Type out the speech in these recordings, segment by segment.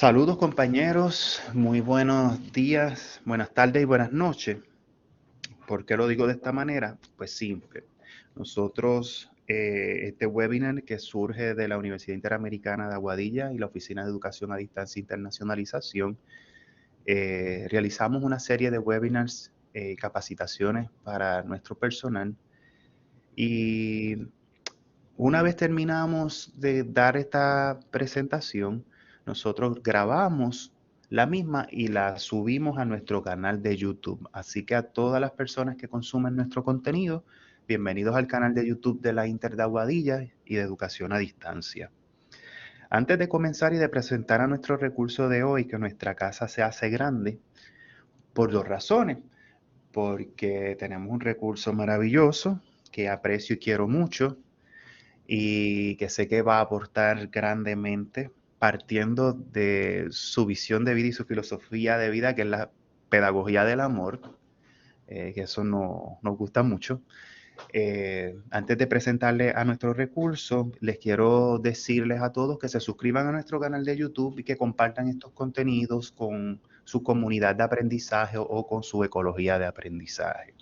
Saludos compañeros, muy buenos días, buenas tardes y buenas noches. ¿Por qué lo digo de esta manera? Pues simple. Nosotros, este webinar que surge de la Universidad Interamericana de Aguadilla y la Oficina de Educación a Distancia e Internacionalización, realizamos una serie de webinars y capacitaciones para nuestro personal. Y una vez terminamos de dar esta presentación, nosotros grabamos la misma y la subimos a nuestro canal de YouTube. Así que a todas las personas que consumen nuestro contenido, bienvenidos al canal de YouTube de la Inter de Aguadilla y de Educación a Distancia. Antes de comenzar y de presentar a nuestro recurso de hoy, que nuestra casa se hace grande, por dos razones. Porque tenemos un recurso maravilloso que aprecio y quiero mucho, y que sé que va a aportar grandemente partiendo de su visión de vida y su filosofía de vida, que es la pedagogía del amor, que eso nos gusta mucho. Antes de presentarles a nuestro recurso, les quiero decirles a todos que se suscriban a nuestro canal de YouTube y que compartan estos contenidos con su comunidad de aprendizaje o con su ecología de aprendizaje.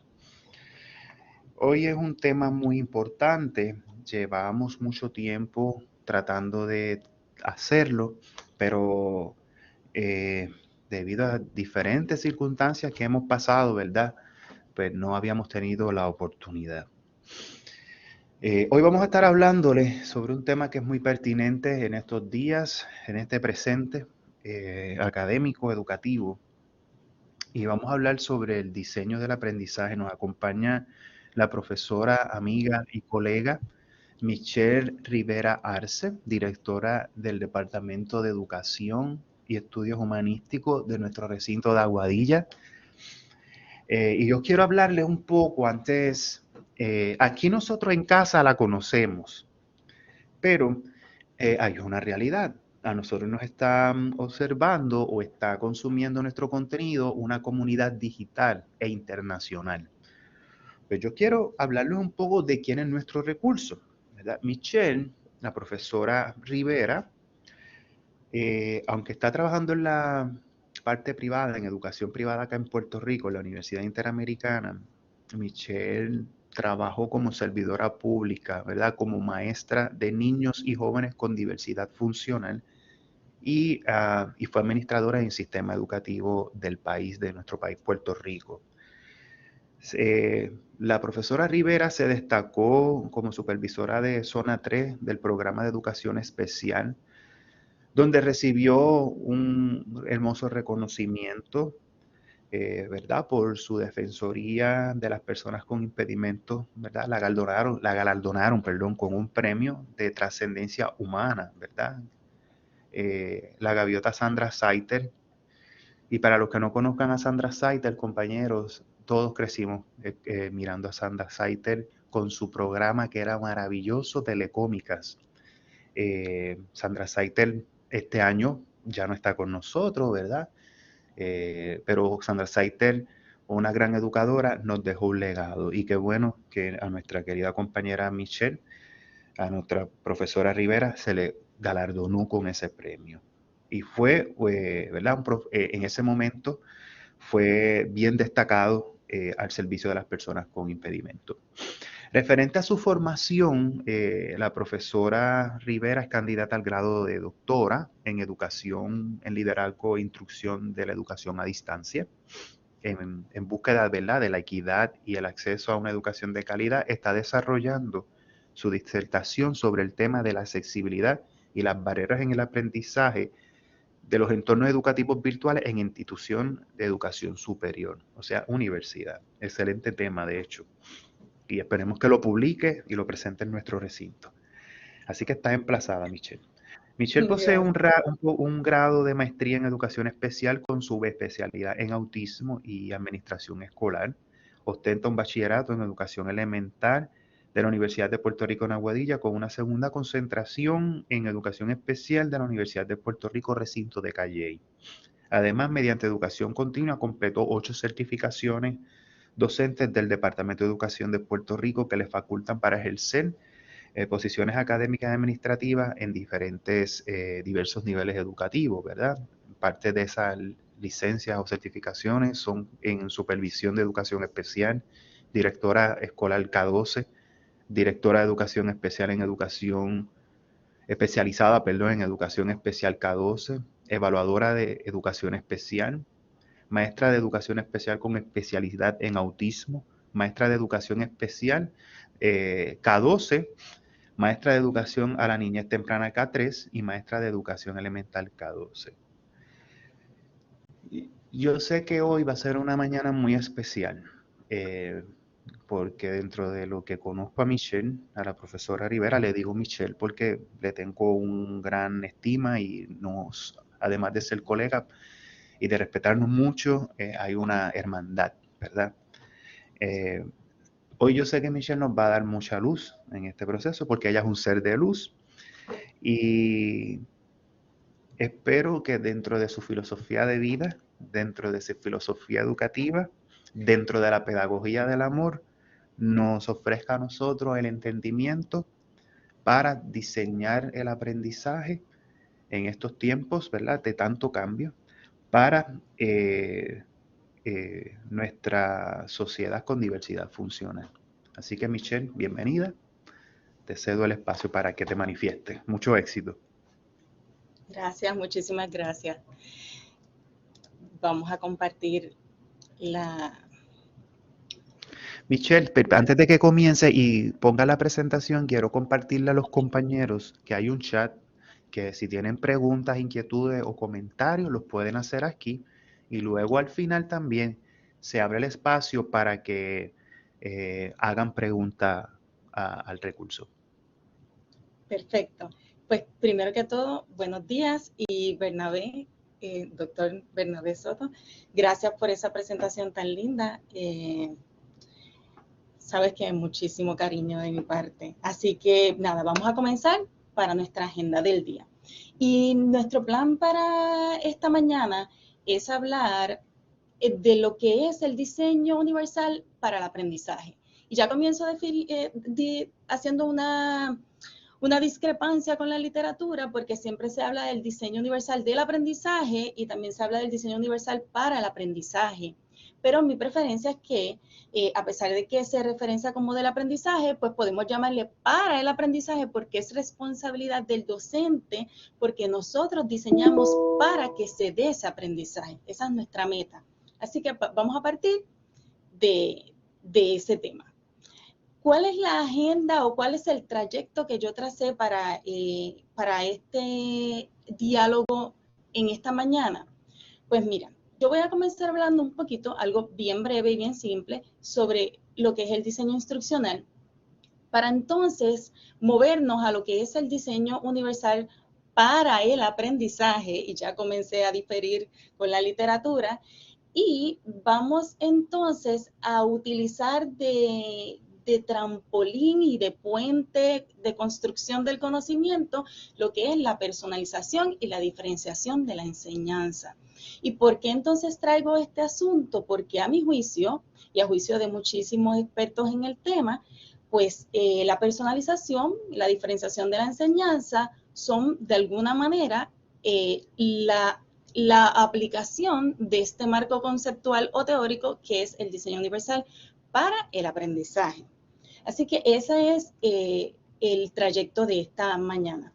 Hoy es un tema muy importante. Llevamos mucho tiempo tratando de hacerlo, pero debido a diferentes circunstancias que hemos pasado, ¿verdad? Pues no habíamos tenido la oportunidad. Hoy vamos a estar hablándoles sobre un tema que es muy pertinente en estos días, en este presente académico, educativo. Y vamos a hablar sobre el diseño del aprendizaje. Nos acompaña la profesora, amiga y colega Michelle Rivera Arce, directora del Departamento de Educación y Estudios Humanísticos de nuestro recinto de Aguadilla. Y yo quiero hablarles un poco antes, aquí nosotros en casa la conocemos, pero hay una realidad. A nosotros nos están observando o está consumiendo nuestro contenido una comunidad digital e internacional. Pues yo quiero hablarles un poco de quién es nuestro recurso, ¿verdad? Michelle, la profesora Rivera, aunque está trabajando en la parte privada, en educación privada acá en Puerto Rico, en la Universidad Interamericana, Michelle trabajó como servidora pública, ¿verdad? Como maestra de niños y jóvenes con diversidad funcional y fue administradora en el sistema educativo del país, de nuestro país, Puerto Rico. La profesora Rivera se destacó como supervisora de Zona 3 del programa de educación especial, donde recibió un hermoso reconocimiento, ¿verdad? Por su defensoría de las personas con impedimentos, ¿verdad? La galardonaron, perdón, con un premio de trascendencia humana, ¿verdad? La gaviota Sandra Saiter. Y para los que no conozcan a Sandra Saiter, compañeros, todos crecimos mirando a Sandra Saiter con su programa que era maravilloso, Telecómicas. Sandra Saiter este año ya no está con nosotros, ¿verdad? Pero Sandra Saiter, una gran educadora, nos dejó un legado. Y qué bueno que a nuestra querida compañera Michelle, a nuestra profesora Rivera, se le galardonó con ese premio. Y fue, ¿verdad? En ese momento fue bien destacado al servicio de las personas con impedimento. Referente a su formación, la profesora Rivera es candidata al grado de doctora en educación, en liderazgo e instrucción de la educación a distancia. En búsqueda, ¿verdad?, de la equidad y el acceso a una educación de calidad, está desarrollando su disertación sobre el tema de la accesibilidad y las barreras en el aprendizaje de los entornos educativos virtuales en institución de educación superior, o sea, universidad. Excelente tema, de hecho. Y esperemos que lo publique y lo presente en nuestro recinto. Así que está emplazada, Michelle. Michelle posee Gracias. un grado de maestría en educación especial con subespecialidad en autismo y administración escolar. Ostenta un bachillerato en educación elemental de la Universidad de Puerto Rico en Aguadilla, con una segunda concentración en educación especial de la Universidad de Puerto Rico, recinto de Calley. Además, mediante educación continua, completó 8 certificaciones docentes del Departamento de Educación de Puerto Rico que le facultan para ejercer posiciones académicas y administrativas en diferentes, diversos niveles educativos, ¿verdad? Parte de esas licencias o certificaciones son en supervisión de educación especial, directora escolar K12, directora de educación especial en educación especializada, perdón, en educación especial K12, evaluadora de educación especial, maestra de educación especial con especialidad en autismo, maestra de educación especial K12, maestra de educación a la niñez temprana K3 y maestra de educación elemental K12. Yo sé que hoy va a ser una mañana muy especial, porque dentro de lo que conozco a Michelle, a la profesora Rivera, le digo Michelle porque le tengo un gran estima y además de ser colega y de respetarnos mucho, hay una hermandad, ¿verdad? Hoy yo sé que Michelle nos va a dar mucha luz en este proceso porque ella es un ser de luz y espero que dentro de su filosofía de vida, dentro de su filosofía educativa, dentro de la pedagogía del amor, nos ofrezca a nosotros el entendimiento para diseñar el aprendizaje en estos tiempos, ¿verdad?, de tanto cambio, para nuestra sociedad con diversidad funcional. Así que Michelle, bienvenida. Te cedo el espacio para que te manifiestes. Mucho éxito. Gracias, muchísimas gracias. Vamos a compartir la... Michelle, antes de que comience y ponga la presentación, quiero compartirle a los compañeros que hay un chat que si tienen preguntas, inquietudes o comentarios, los pueden hacer aquí. Y luego al final también se abre el espacio para que hagan preguntas al recurso. Perfecto. Pues primero que todo, buenos días y Bernabé, doctor Bernabé Soto, gracias por esa presentación tan linda. Sabes que hay muchísimo cariño de mi parte. Así que nada, vamos a comenzar para nuestra agenda del día. Y nuestro plan para esta mañana es hablar de lo que es el diseño universal para el aprendizaje. Y ya comienzo haciendo una discrepancia con la literatura porque siempre se habla del diseño universal del aprendizaje y también se habla del diseño universal para el aprendizaje. Pero mi preferencia es que, a pesar de que se referencia como del aprendizaje, pues podemos llamarle para el aprendizaje porque es responsabilidad del docente, porque nosotros diseñamos para que se dé ese aprendizaje. Esa es nuestra meta. Así que vamos a partir de ese tema. ¿Cuál es la agenda o cuál es el trayecto que yo tracé para este diálogo en esta mañana? Pues mira, yo voy a comenzar hablando un poquito, algo bien breve y bien simple, sobre lo que es el diseño instruccional, para entonces movernos a lo que es el diseño universal para el aprendizaje, y ya comencé a diferir con la literatura, y vamos entonces a utilizar de trampolín y de puente de construcción del conocimiento lo que es la personalización y la diferenciación de la enseñanza. ¿Y por qué entonces traigo este asunto? Porque a mi juicio y a juicio de muchísimos expertos en el tema, pues la personalización y la diferenciación de la enseñanza son de alguna manera la aplicación de este marco conceptual o teórico que es el diseño universal para el aprendizaje. Así que ese es el trayecto de esta mañana.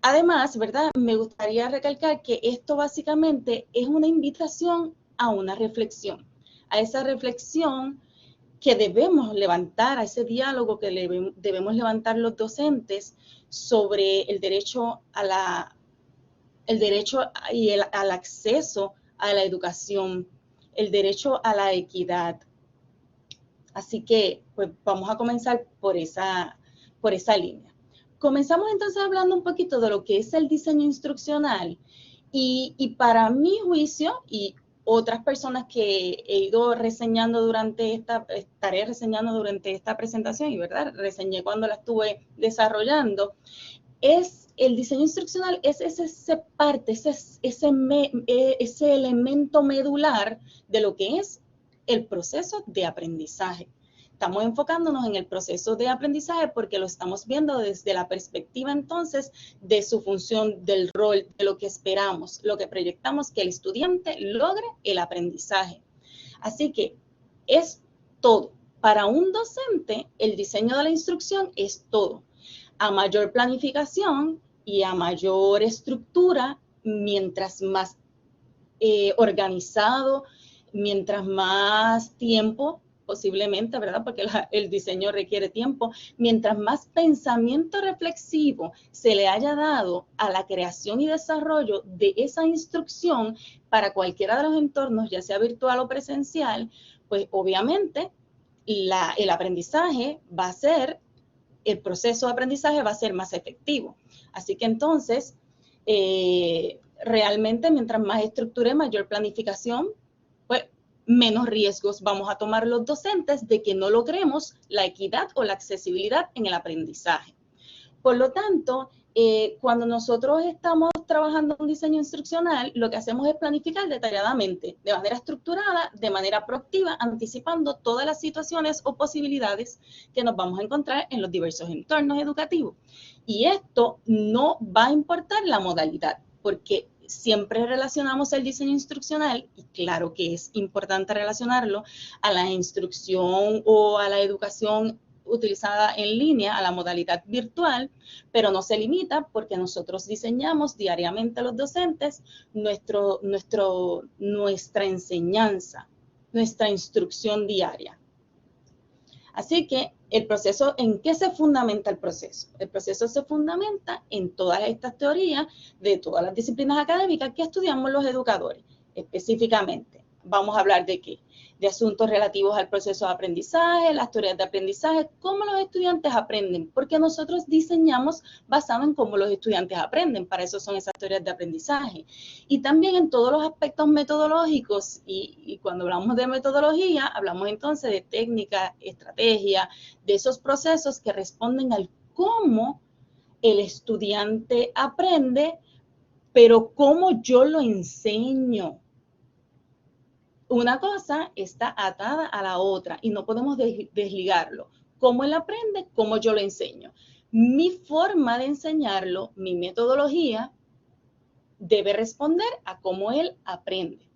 Además, ¿verdad? Me gustaría recalcar que esto básicamente es una invitación a una reflexión, a esa reflexión que debemos levantar, a ese diálogo que debemos levantar los docentes sobre el derecho al acceso a la educación, el derecho a la equidad. Así que, pues vamos a comenzar por esa línea. Comenzamos entonces hablando un poquito de lo que es el diseño instruccional y para mi juicio y otras personas que he ido reseñando estaré reseñando durante esta presentación y verdad, reseñé cuando la estuve desarrollando, es el diseño instruccional, es ese elemento medular de lo que es el proceso de aprendizaje. estamos enfocándonos en el proceso de aprendizaje porque lo estamos viendo desde la perspectiva entonces de su función, del rol, de lo que esperamos, lo que proyectamos que el estudiante logre el aprendizaje. Así que es todo. Para un docente, el diseño de la instrucción es todo. A mayor planificación y a mayor estructura, mientras más organizado, mientras más tiempo, posiblemente, ¿verdad? Porque el diseño requiere tiempo. Mientras más pensamiento reflexivo se le haya dado a la creación y desarrollo de esa instrucción para cualquiera de los entornos, ya sea virtual o presencial, pues obviamente el aprendizaje va a ser, el proceso de aprendizaje va a ser más efectivo. Así que entonces, realmente mientras más estructura y mayor planificación, pues menos riesgos vamos a tomar los docentes de que no logremos la equidad o la accesibilidad en el aprendizaje. Por lo tanto, cuando nosotros estamos trabajando un diseño instruccional, lo que hacemos es planificar detalladamente, de manera estructurada, de manera proactiva, anticipando todas las situaciones o posibilidades que nos vamos a encontrar en los diversos entornos educativos. Y esto no va a importar la modalidad, porque siempre relacionamos el diseño instruccional, y claro que es importante relacionarlo a la instrucción o a la educación utilizada en línea, a la modalidad virtual, pero no se limita porque nosotros diseñamos diariamente los docentes nuestra enseñanza, nuestra instrucción diaria. Así que el proceso, ¿en qué se fundamenta el proceso? El proceso se fundamenta en todas estas teorías de todas las disciplinas académicas que estudiamos los educadores. Específicamente, vamos a hablar de qué? De asuntos relativos al proceso de aprendizaje, las teorías de aprendizaje, cómo los estudiantes aprenden, porque nosotros diseñamos basado en cómo los estudiantes aprenden, para eso son esas teorías de aprendizaje. Y también en todos los aspectos metodológicos, y cuando hablamos de metodología, hablamos entonces de técnica, estrategia, de esos procesos que responden al cómo el estudiante aprende, pero cómo yo lo enseño. Una cosa está atada a la otra y no podemos desligarlo. Cómo él aprende, cómo yo lo enseño. Mi forma de enseñarlo, mi metodología, debe responder a cómo él aprende.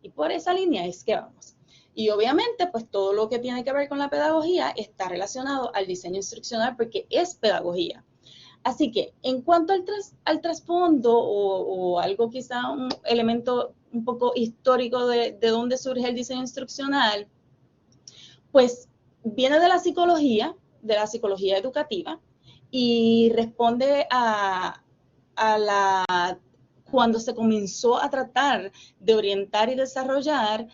Y por esa línea es que vamos. Y obviamente, pues todo lo que tiene que ver con la pedagogía está relacionado al diseño instruccional porque es pedagogía. Así que, en cuanto al trasfondo o algo quizá un elemento un poco histórico de dónde surge el diseño instruccional, pues viene de la psicología educativa y responde a cuando se comenzó a tratar de orientar y desarrollar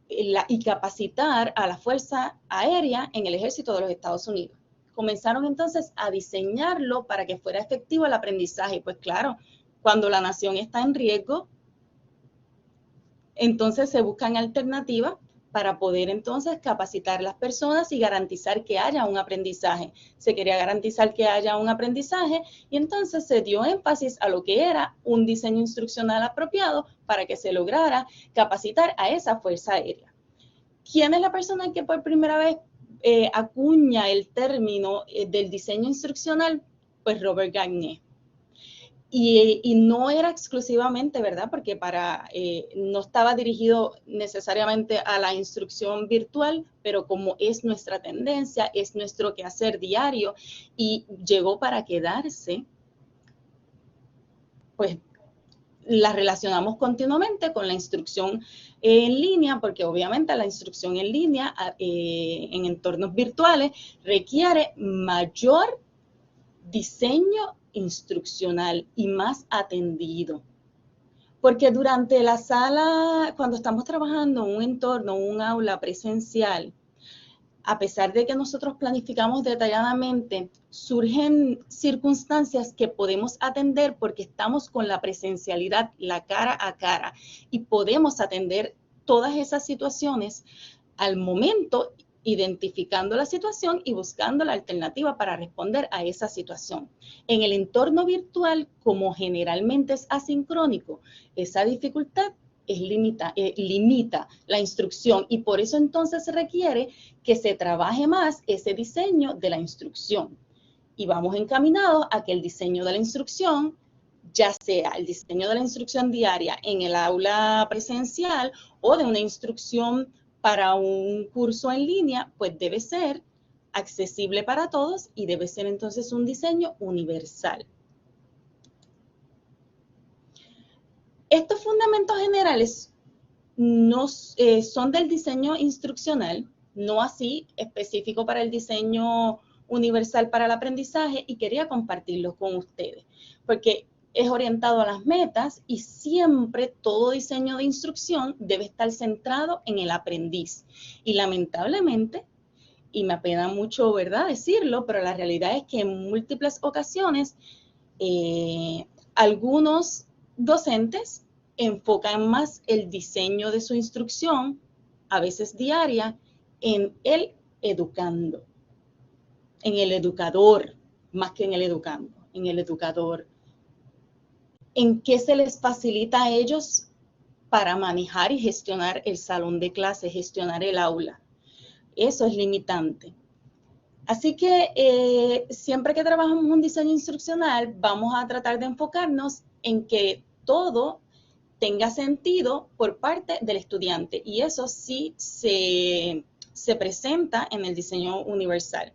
y capacitar a la Fuerza Aérea en el Ejército de los Estados Unidos. Comenzaron entonces a diseñarlo para que fuera efectivo el aprendizaje. Pues claro, cuando la nación está en riesgo, entonces se buscan alternativas para poder entonces capacitar a las personas y garantizar que haya un aprendizaje. Se quería garantizar que haya un aprendizaje y entonces se dio énfasis a lo que era un diseño instruccional apropiado para que se lograra capacitar a esa Fuerza Aérea. ¿Quién es la persona que por primera vez acuña el término del diseño instruccional? Pues Robert Gagné. Y no era exclusivamente, ¿verdad? Porque no estaba dirigido necesariamente a la instrucción virtual, pero como es nuestra tendencia, es nuestro quehacer diario y llegó para quedarse, pues la relacionamos continuamente con la instrucción en línea, porque obviamente la instrucción en línea en entornos virtuales requiere mayor diseño instruccional y más atendido. Porque durante la sala, cuando estamos trabajando en un entorno, un aula presencial, a pesar de que nosotros planificamos detalladamente, surgen circunstancias que podemos atender porque estamos con la presencialidad, la cara a cara, y podemos atender todas esas situaciones al momento, identificando la situación y buscando la alternativa para responder a esa situación. En el entorno virtual, como generalmente es asincrónico, esa dificultad limita la instrucción y por eso entonces se requiere que se trabaje más ese diseño de la instrucción. Y vamos encaminados a que el diseño de la instrucción, ya sea el diseño de la instrucción diaria en el aula presencial o de una instrucción para un curso en línea, pues debe ser accesible para todos y debe ser entonces un diseño universal. Estos fundamentos generales no, son del diseño instruccional, no así específico para el diseño universal para el aprendizaje, y quería compartirlo con ustedes, porque es orientado a las metas y siempre todo diseño de instrucción debe estar centrado en el aprendiz. Y lamentablemente, y me apena mucho, ¿verdad?, decirlo, pero la realidad es que en múltiples ocasiones algunos docentes enfocan más el diseño de su instrucción, a veces diaria, en el educando, en el educador, más que en el educando, en el educador. ¿En qué se les facilita a ellos para manejar y gestionar el salón de clase, gestionar el aula? Eso es limitante. Así que siempre que trabajamos un diseño instruccional, vamos a tratar de enfocarnos en que todo tenga sentido por parte del estudiante, y eso sí se presenta en el diseño universal.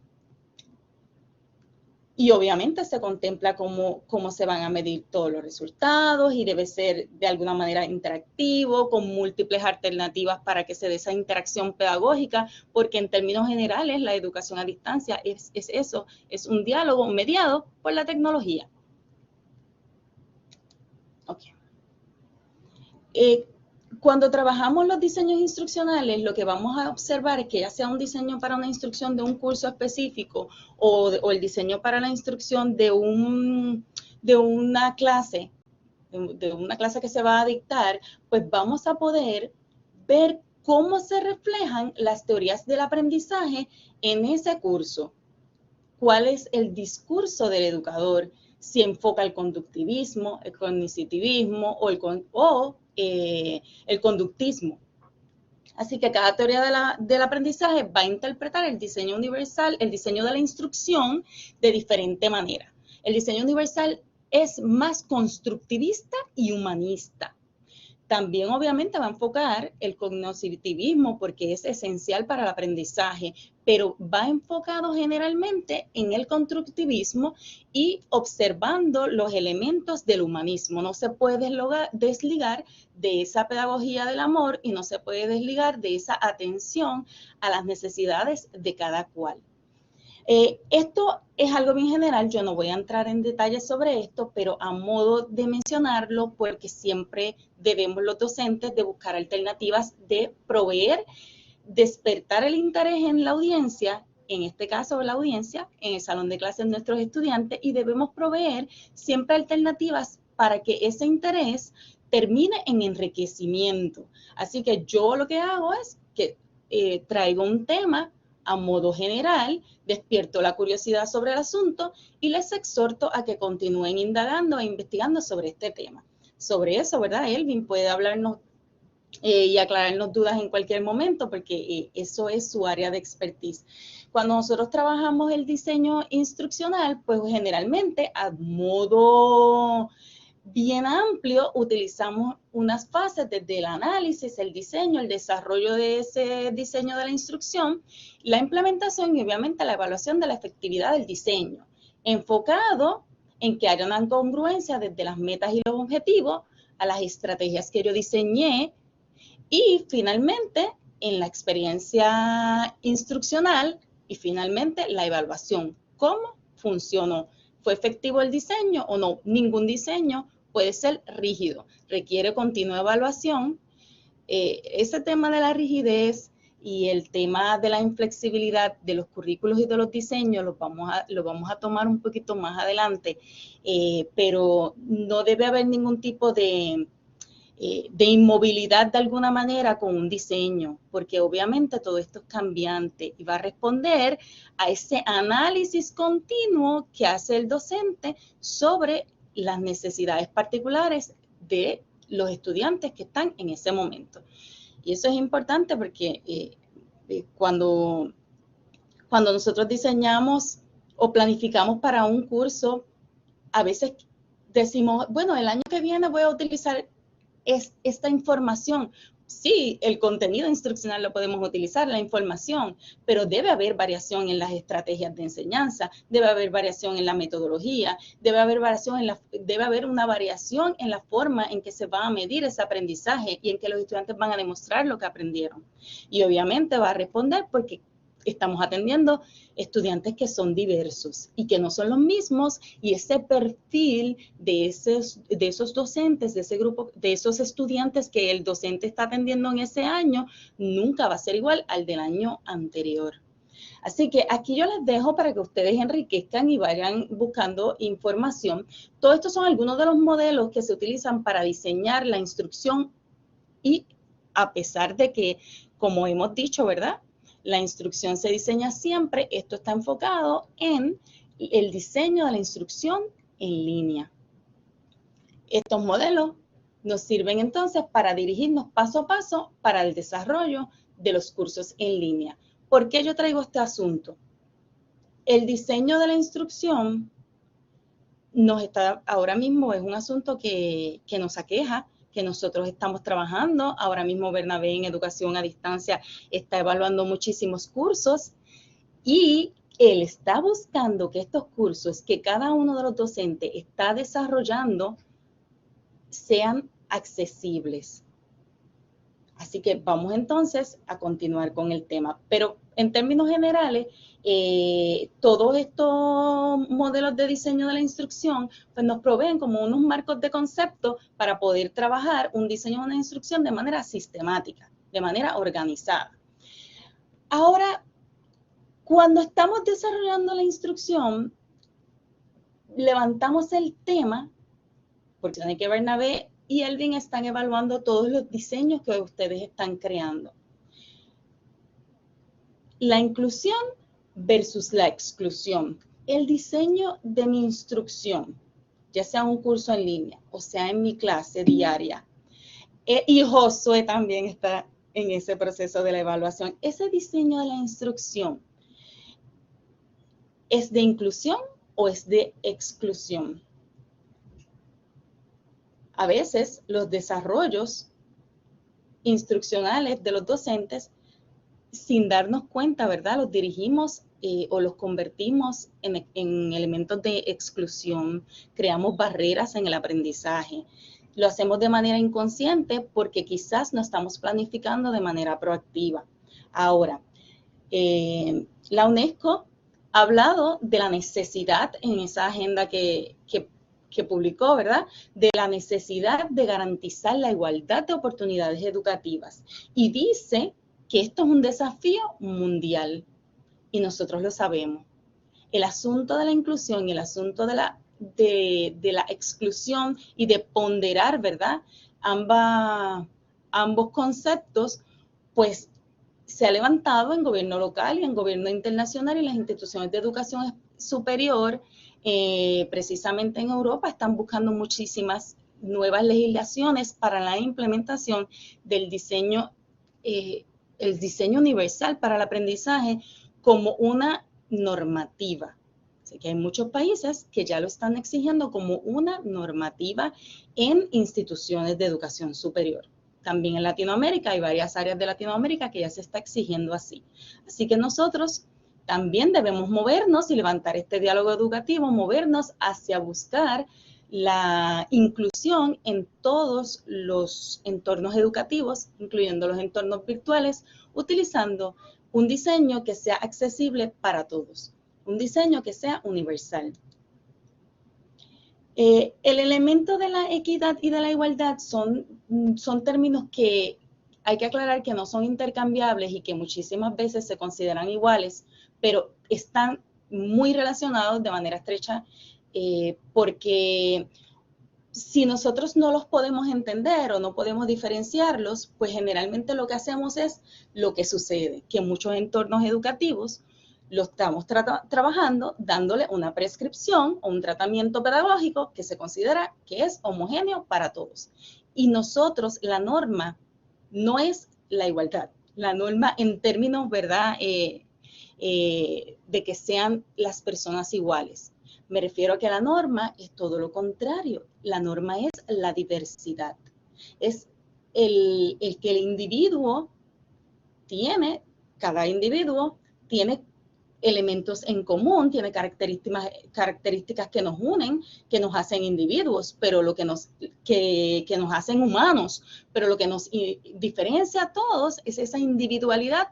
Y obviamente se contempla cómo se van a medir todos los resultados y debe ser de alguna manera interactivo, con múltiples alternativas para que se dé esa interacción pedagógica, porque en términos generales la educación a distancia es eso, es un diálogo mediado por la tecnología. Okay. Cuando trabajamos los diseños instruccionales, lo que vamos a observar es que ya sea un diseño para una instrucción de un curso específico o el diseño para la instrucción de una clase que se va a dictar, pues vamos a poder ver cómo se reflejan las teorías del aprendizaje en ese curso. ¿Cuál es el discurso del educador? Si enfoca el conductivismo, el cognitivismo o el conductismo. Así que cada teoría del aprendizaje va a interpretar el diseño universal, el diseño de la instrucción de diferente manera. El diseño universal es más constructivista y humanista. También obviamente va a enfocar el cognitivismo porque es esencial para el aprendizaje, pero va enfocado generalmente en el constructivismo y observando los elementos del humanismo. No se puede desligar de esa pedagogía del amor y no se puede desligar de esa atención a las necesidades de cada cual. Esto es algo bien general, yo no voy a entrar en detalles sobre esto, pero a modo de mencionarlo, porque siempre debemos los docentes de buscar alternativas de proveer, despertar el interés en la audiencia, en este caso la audiencia, en el salón de clases de nuestros estudiantes, y debemos proveer siempre alternativas para que ese interés termine en enriquecimiento. Así que yo lo que hago es que traigo un tema a modo general, despierto la curiosidad sobre el asunto y les exhorto a que continúen indagando e investigando sobre este tema. Sobre eso, ¿verdad? Elvin puede hablarnos y aclararnos dudas en cualquier momento, porque eso es su área de expertise. Cuando nosotros trabajamos el diseño instruccional, pues generalmente a modo bien amplio, utilizamos unas fases desde el análisis, el diseño, el desarrollo de ese diseño de la instrucción, la implementación y obviamente la evaluación de la efectividad del diseño, enfocado en que haya una congruencia desde las metas y los objetivos a las estrategias que yo diseñé y finalmente en la experiencia instruccional y finalmente la evaluación. ¿Cómo funcionó? ¿Fue efectivo el diseño o no? Ningún diseño puede ser rígido, requiere continua evaluación. Ese tema de la rigidez y el tema de la inflexibilidad de los currículos y de los diseños lo vamos a tomar un poquito más adelante, pero no debe haber ningún tipo de inmovilidad de alguna manera con un diseño, porque obviamente todo esto es cambiante y va a responder a ese análisis continuo que hace el docente sobre las necesidades particulares de los estudiantes que están en ese momento. Y eso es importante porque cuando nosotros diseñamos o planificamos para un curso, a veces decimos, bueno, el año que viene voy a utilizar esta información. Sí, el contenido instruccional lo podemos utilizar, la información, pero debe haber variación en las estrategias de enseñanza, debe haber variación en la metodología, debe haber una variación en la forma en que se va a medir ese aprendizaje y en que los estudiantes van a demostrar lo que aprendieron. Y obviamente va a responder porque estamos atendiendo estudiantes que son diversos y que no son los mismos, y ese perfil de esos docentes, de ese grupo, de esos estudiantes que el docente está atendiendo en ese año, nunca va a ser igual al del año anterior. Así que aquí yo les dejo para que ustedes enriquezcan y vayan buscando información. Todos estos son algunos de los modelos que se utilizan para diseñar la instrucción, y a pesar de que, como hemos dicho, ¿verdad?, la instrucción se diseña siempre, esto está enfocado en el diseño de la instrucción en línea. Estos modelos nos sirven entonces para dirigirnos paso a paso para el desarrollo de los cursos en línea. ¿Por qué yo traigo este asunto? El diseño de la instrucción ahora mismo es un asunto que nos aqueja, que nosotros estamos trabajando. Ahora mismo Bernabé en Educación a Distancia está evaluando muchísimos cursos y él está buscando que estos cursos que cada uno de los docentes está desarrollando sean accesibles. Así que vamos entonces a continuar con el tema. Pero en términos generales, todos estos modelos de diseño de la instrucción pues nos proveen como unos marcos de concepto para poder trabajar un diseño de una instrucción de manera sistemática, de manera organizada. Ahora, cuando estamos desarrollando la instrucción, levantamos el tema, porque tiene que Bernabé y Elvin están evaluando todos los diseños que ustedes están creando. La inclusión versus la exclusión. El diseño de mi instrucción, ya sea un curso en línea o sea en mi clase diaria, y Josué también está en ese proceso de la evaluación. Ese diseño de la instrucción, ¿es de inclusión o es de exclusión? A veces los desarrollos instruccionales de los docentes, sin darnos cuenta, ¿verdad?, los dirigimos o los convertimos en elementos de exclusión, creamos barreras en el aprendizaje. Lo hacemos de manera inconsciente porque quizás no estamos planificando de manera proactiva. Ahora, la UNESCO ha hablado de la necesidad en esa agenda que publicó, ¿verdad?, de la necesidad de garantizar la igualdad de oportunidades educativas. Y dice que esto es un desafío mundial y nosotros lo sabemos. El asunto de la inclusión y el asunto de la exclusión y de ponderar, ¿verdad?, ambos conceptos, pues se ha levantado en gobierno local y en gobierno internacional, y las instituciones de educación superior, precisamente en Europa, están buscando muchísimas nuevas legislaciones para la implementación del diseño, el diseño universal para el aprendizaje como una normativa. Sé que hay muchos países que ya lo están exigiendo como una normativa en instituciones de educación superior. También en Latinoamérica hay varias áreas de Latinoamérica que ya se está exigiendo así. Así que nosotros también debemos movernos y levantar este diálogo educativo, movernos hacia buscar la inclusión en todos los entornos educativos, incluyendo los entornos virtuales, utilizando un diseño que sea accesible para todos, un diseño que sea universal. El elemento de la equidad y de la igualdad son términos que hay que aclarar que no son intercambiables y que muchísimas veces se consideran iguales, pero están muy relacionados de manera estrecha, porque si nosotros no los podemos entender o no podemos diferenciarlos, pues generalmente lo que hacemos es lo que sucede, que en muchos entornos educativos lo estamos trabajando dándole una prescripción o un tratamiento pedagógico que se considera que es homogéneo para todos. Y nosotros, la norma no es la igualdad. La norma en términos, ¿verdad?, de que sean las personas iguales. Me refiero a que la norma es todo lo contrario. La norma es la diversidad. Es el que el individuo tiene, cada individuo tiene elementos en común, tiene características que nos unen, que nos hacen individuos, pero que nos hacen humanos, pero lo que nos diferencia a todos es esa individualidad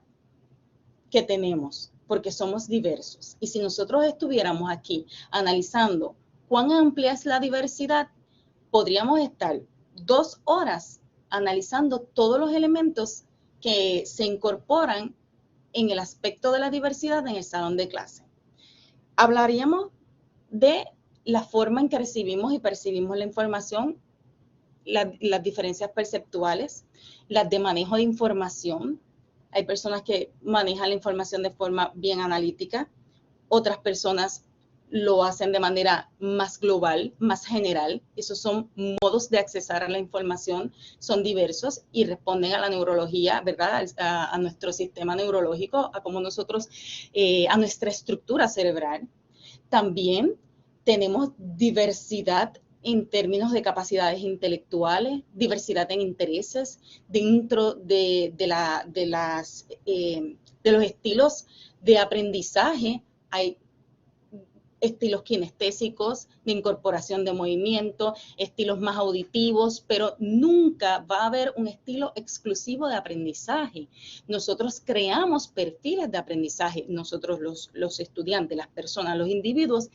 que tenemos, porque somos diversos. Y si nosotros estuviéramos aquí analizando cuán amplia es la diversidad, podríamos estar 2 horas analizando todos los elementos que se incorporan en el aspecto de la diversidad en el salón de clase. Hablaríamos de la forma en que recibimos y percibimos la información, las diferencias perceptuales, las de manejo de información. Hay personas que manejan la información de forma bien analítica, otras personas lo hacen de manera más global, más general. Esos son modos de accesar a la información, son diversos y responden a la neurología, ¿verdad? A nuestro sistema neurológico, a cómo nosotros, a nuestra estructura cerebral. También tenemos diversidad en términos de capacidades intelectuales, diversidad en intereses, dentro de los estilos de aprendizaje. Hay estilos kinestésicos, de incorporación de movimiento, estilos más auditivos, pero nunca va a haber un estilo exclusivo de aprendizaje. Nosotros creamos perfiles de aprendizaje, nosotros los estudiantes, las personas, los individuos,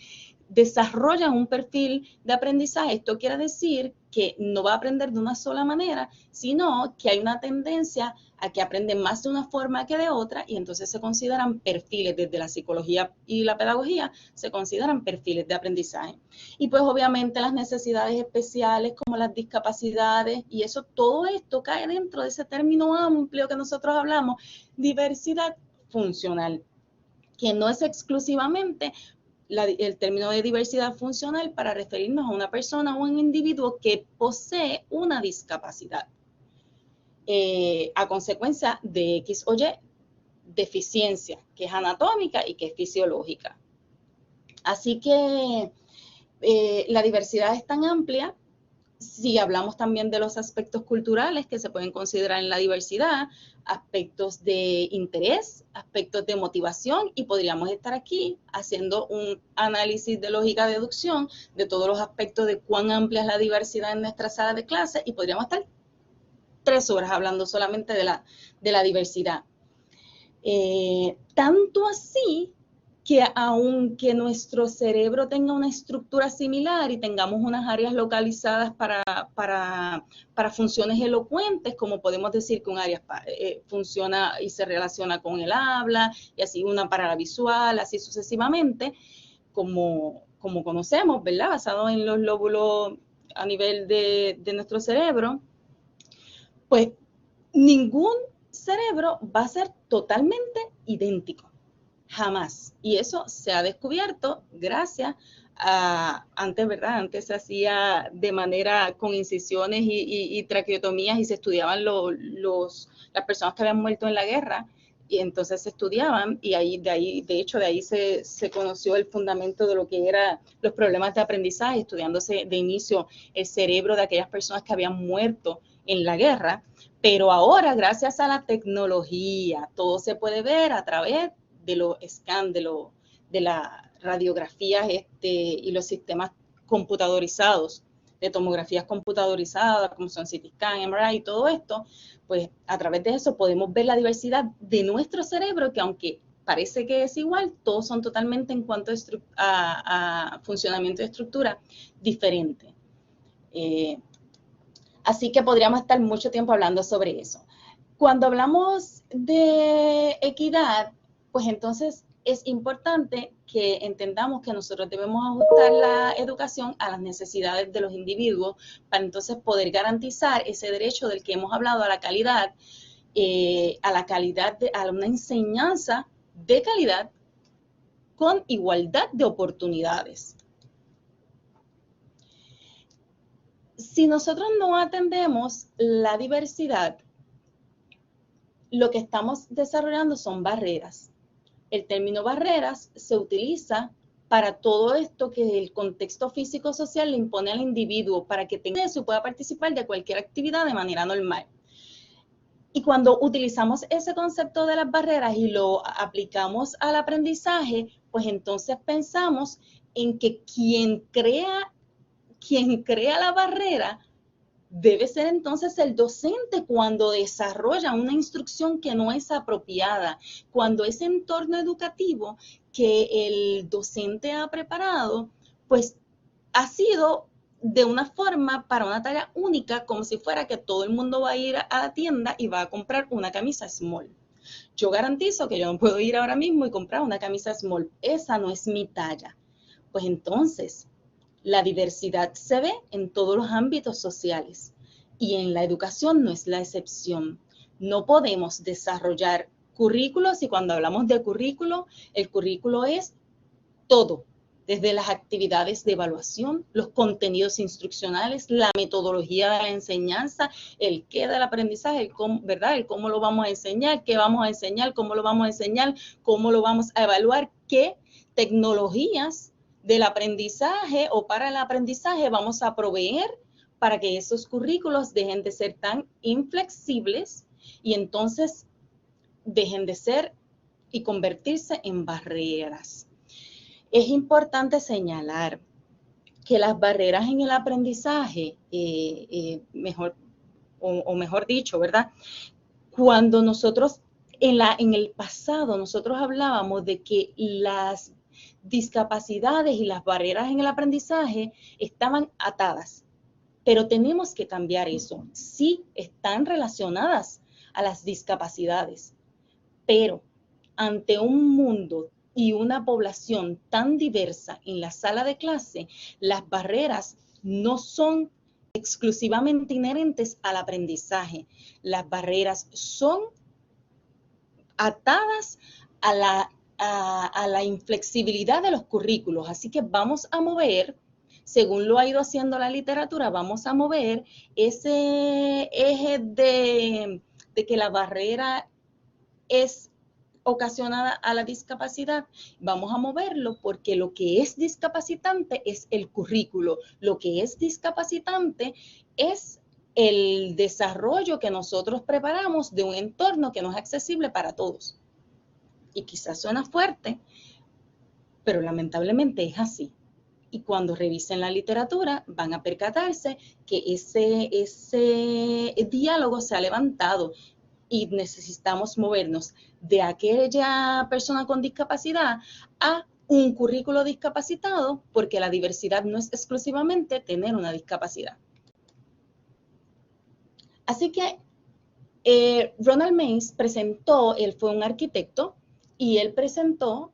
desarrollan un perfil de aprendizaje. Esto quiere decir que no va a aprender de una sola manera, sino que hay una tendencia a que aprenden más de una forma que de otra, y entonces se consideran perfiles, desde la psicología y la pedagogía, se consideran perfiles de aprendizaje. Y pues obviamente las necesidades especiales como las discapacidades, y eso, todo esto cae dentro de ese término amplio que nosotros hablamos, diversidad funcional, que no es exclusivamente el término de diversidad funcional para referirnos a una persona o un individuo que posee una discapacidad a consecuencia de X o Y deficiencia, que es anatómica y que es fisiológica. Así que la diversidad es tan amplia. Si hablamos también de los aspectos culturales que se pueden considerar en la diversidad, aspectos de interés, aspectos de motivación, y podríamos estar aquí haciendo un análisis de lógica de deducción de todos los aspectos de cuán amplia es la diversidad en nuestra sala de clase, y podríamos estar 3 horas hablando solamente de la diversidad. Tanto así que aunque nuestro cerebro tenga una estructura similar y tengamos unas áreas localizadas para funciones elocuentes, como podemos decir que un área funciona y se relaciona con el habla, y así una para la visual, así sucesivamente, como conocemos, ¿verdad? Basado en los lóbulos a nivel de nuestro cerebro, pues ningún cerebro va a ser totalmente idéntico. Jamás. Y eso se ha descubierto gracias a, antes, ¿verdad? Antes se hacía de manera con incisiones y traqueotomías, y se estudiaban las personas que habían muerto en la guerra, y entonces se estudiaban, y de hecho de ahí se conoció el fundamento de lo que eran los problemas de aprendizaje, estudiándose de inicio el cerebro de aquellas personas que habían muerto en la guerra. Pero ahora, gracias a la tecnología, todo se puede ver a través de los scans, de las radiografías y los sistemas computadorizados, de tomografías computadorizadas, como son CT scan, MRI y todo esto. Pues a través de eso podemos ver la diversidad de nuestro cerebro, que aunque parece que es igual, todos son totalmente, en cuanto a funcionamiento de estructura, diferentes. Así que podríamos estar mucho tiempo hablando sobre eso. Cuando hablamos de equidad, pues entonces es importante que entendamos que nosotros debemos ajustar la educación a las necesidades de los individuos, para entonces poder garantizar ese derecho del que hemos hablado a la calidad, a una enseñanza de calidad con igualdad de oportunidades. si nosotros no atendemos la diversidad, lo que estamos desarrollando son barreras. El término barreras se utiliza para todo esto que el contexto físico-social le impone al individuo para que tenga eso y pueda participar de cualquier actividad de manera normal. Y cuando utilizamos ese concepto de las barreras y lo aplicamos al aprendizaje, pues entonces pensamos en que quien crea la barrera debe ser entonces el docente cuando desarrolla una instrucción que no es apropiada, cuando ese entorno educativo que el docente ha preparado, pues ha sido de una forma para una tarea única, como si fuera que todo el mundo va a ir a la tienda y va a comprar una camisa small. Yo garantizo que yo no puedo ir ahora mismo y comprar una camisa small. Esa no es mi talla. Pues entonces, la diversidad se ve en todos los ámbitos sociales y en la educación no es la excepción. No podemos desarrollar currículos y cuando hablamos de currículo, el currículo es todo, desde las actividades de evaluación, los contenidos instruccionales, la metodología de la enseñanza, el qué del aprendizaje, el cómo, ¿verdad? El cómo lo vamos a enseñar, qué vamos a enseñar, cómo lo vamos a enseñar, cómo lo vamos a evaluar, qué tecnologías del aprendizaje o para el aprendizaje vamos a proveer para que esos currículos dejen de ser tan inflexibles y entonces dejen de ser y convertirse en barreras. Es importante señalar que las barreras en el aprendizaje, mejor dicho, ¿verdad? Cuando nosotros en el pasado nosotros hablábamos de que las discapacidades y las barreras en el aprendizaje estaban atadas, pero tenemos que cambiar eso. Sí, están relacionadas a las discapacidades, pero ante un mundo y una población tan diversa en la sala de clase, las barreras no son exclusivamente inherentes al aprendizaje. Las barreras son atadas a la inflexibilidad de los currículos. Así que vamos a mover, según lo ha ido haciendo la literatura, vamos a mover ese eje de que la barrera es ocasionada a la discapacidad, vamos a moverlo porque lo que es discapacitante es el currículo, lo que es discapacitante es el desarrollo que nosotros preparamos de un entorno que no es accesible para todos. Y quizás suena fuerte, pero lamentablemente es así. Y cuando revisen la literatura van a percatarse que ese diálogo se ha levantado y necesitamos movernos de aquella persona con discapacidad a un currículo discapacitado, porque la diversidad no es exclusivamente tener una discapacidad. Así que Ronald Mays presentó, él fue un arquitecto, y él presentó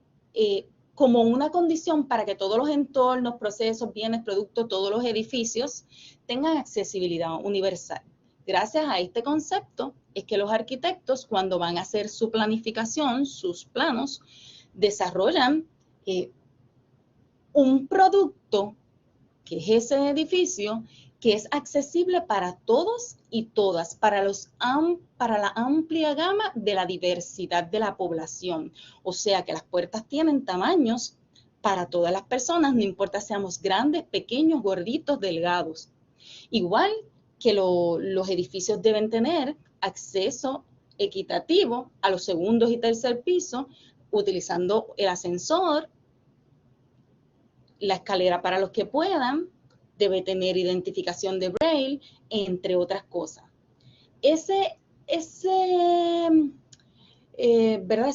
como una condición para que todos los entornos, procesos, bienes, productos, todos los edificios tengan accesibilidad universal. Gracias a este concepto es que los arquitectos, cuando van a hacer su planificación, sus planos, desarrollan un producto, que es ese edificio, que es accesible para todos y todas, para la amplia gama de la diversidad de la población. O sea que las puertas tienen tamaños para todas las personas, no importa si seamos grandes, pequeños, gorditos, delgados. Igual que los edificios deben tener acceso equitativo a los segundos y tercer piso, utilizando el ascensor, la escalera para los que puedan, debe tener identificación de braille, entre otras cosas. ¿Verdad?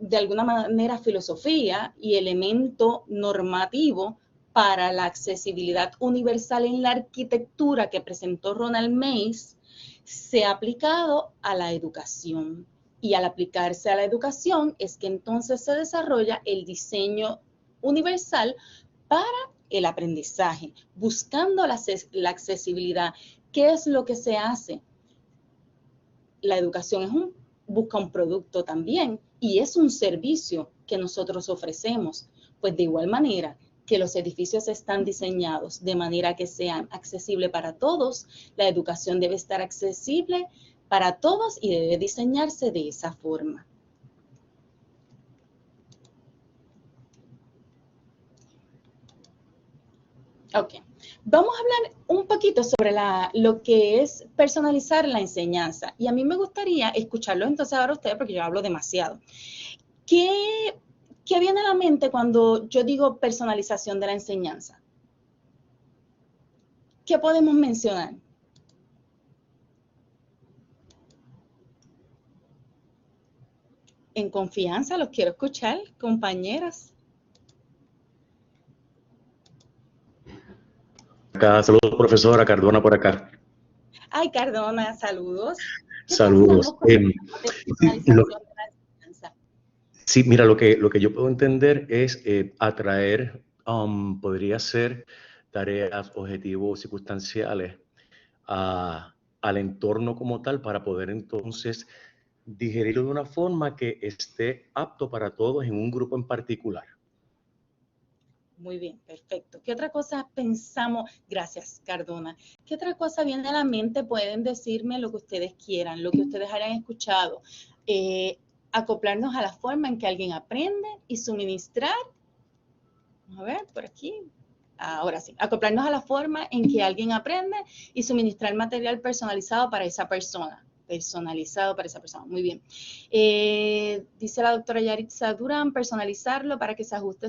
De alguna manera filosofía y elemento normativo para la accesibilidad universal en la arquitectura que presentó Ronald Mays se ha aplicado a la educación. Y al aplicarse a la educación es que entonces se desarrolla el diseño universal para el aprendizaje, buscando la accesibilidad. ¿Qué es lo que se hace? La educación busca un producto también y es un servicio que nosotros ofrecemos. Pues de igual manera, que los edificios están diseñados de manera que sean accesibles para todos. La educación debe estar accesible para todos y debe diseñarse de esa forma. Ok, vamos a hablar un poquito sobre lo que es personalizar la enseñanza. Y a mí me gustaría escucharlo entonces ahora ustedes, porque yo hablo demasiado. ¿Qué viene a la mente cuando yo digo personalización de la enseñanza? ¿Qué podemos mencionar? En confianza, los quiero escuchar, compañeras. Saludos, profesora Cardona por acá. Ay, Cardona, saludos. ¿Qué Saludos. pensamos cuando hablamos de personalización de la enseñanza? Sí, mira, lo que yo puedo entender es atraer, podría ser tareas, objetivos circunstanciales al entorno como tal para poder entonces digerirlo de una forma que esté apto para todos en un grupo en particular. Muy bien, perfecto. ¿Qué otra cosa pensamos? Gracias, Cardona. ¿Qué otra cosa viene a la mente? Pueden decirme lo que ustedes quieran, lo que ustedes hayan escuchado. Acoplarnos a la forma en que alguien aprende y suministrar. Vamos a ver, por aquí. Ahora sí, acoplarnos a la forma en que alguien aprende y suministrar material personalizado para esa persona. Personalizado para esa persona. Muy bien. Dice la doctora Yaritza Durán, personalizarlo para que se ajuste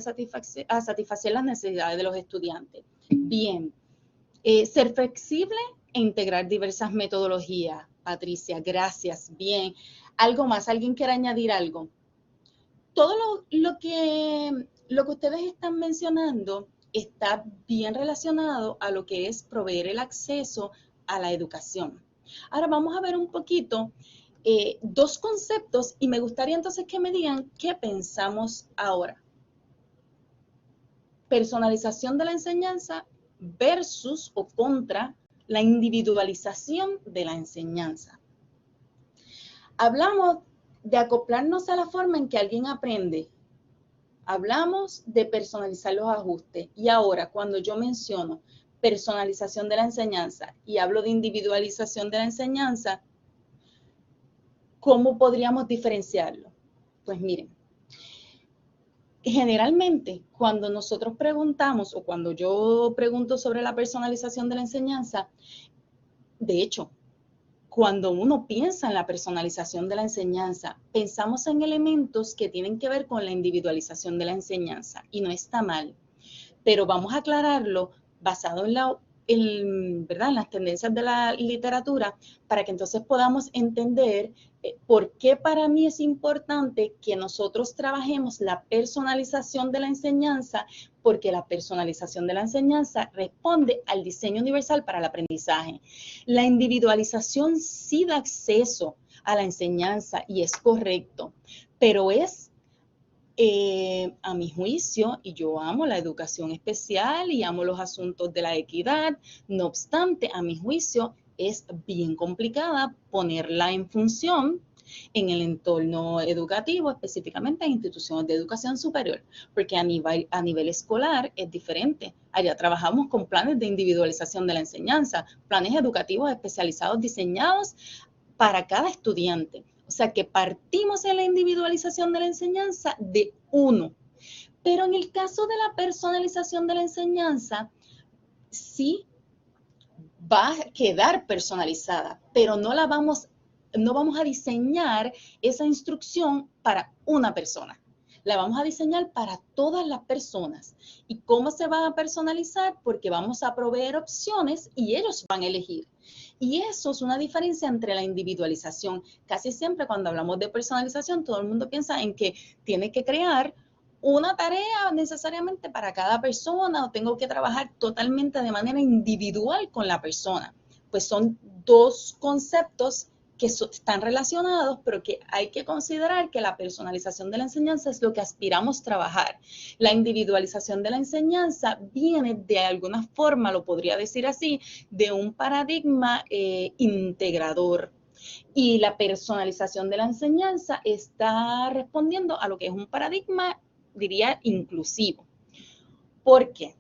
a satisfacer las necesidades de los estudiantes. Bien. Ser flexible e integrar diversas metodologías. Patricia, gracias. Bien. ¿Algo más? ¿Alguien quiere añadir algo? Todo lo que ustedes están mencionando está bien relacionado a lo que es proveer el acceso a la educación. Ahora vamos a ver un poquito dos conceptos y me gustaría entonces que me digan qué pensamos ahora. Personalización de la enseñanza versus o contra la individualización de la enseñanza. Hablamos de acoplarnos a la forma en que alguien aprende. Hablamos de personalizar los ajustes y ahora cuando yo menciono personalización de la enseñanza y hablo de individualización de la enseñanza, ¿cómo podríamos diferenciarlo? Pues miren, generalmente cuando nosotros preguntamos o cuando yo pregunto sobre la personalización de la enseñanza, de hecho, cuando uno piensa en la personalización de la enseñanza, pensamos en elementos que tienen que ver con la individualización de la enseñanza y no está mal, pero vamos a aclararlo basado en las tendencias de la literatura para que entonces podamos entender por qué para mí es importante que nosotros trabajemos la personalización de la enseñanza, porque la personalización de la enseñanza responde al diseño universal para el aprendizaje. La individualización sí da acceso a la enseñanza y es correcto, pero es a mi juicio, y yo amo la educación especial y amo los asuntos de la equidad, no obstante, a mi juicio, es bien complicada ponerla en función en el entorno educativo, específicamente en instituciones de educación superior, porque a nivel escolar es diferente. Allá trabajamos con planes de individualización de la enseñanza, planes educativos especializados diseñados para cada estudiante. O sea que partimos en la individualización de la enseñanza de uno. Pero en el caso de la personalización de la enseñanza, sí va a quedar personalizada, pero no vamos a diseñar esa instrucción para una persona. La vamos a diseñar para todas las personas. ¿Y cómo se va a personalizar? Porque vamos a proveer opciones y ellos van a elegir. Y eso es una diferencia entre la individualización. Casi siempre cuando hablamos de personalización, todo el mundo piensa en que tiene que crear una tarea necesariamente para cada persona o tengo que trabajar totalmente de manera individual con la persona. Pues son dos conceptos que están relacionados, pero que hay que considerar que la personalización de la enseñanza es lo que aspiramos trabajar. La individualización de la enseñanza viene de alguna forma, lo podría decir así, de un paradigma integrador. Y la personalización de la enseñanza está respondiendo a lo que es un paradigma, diría, inclusivo. ¿Por qué?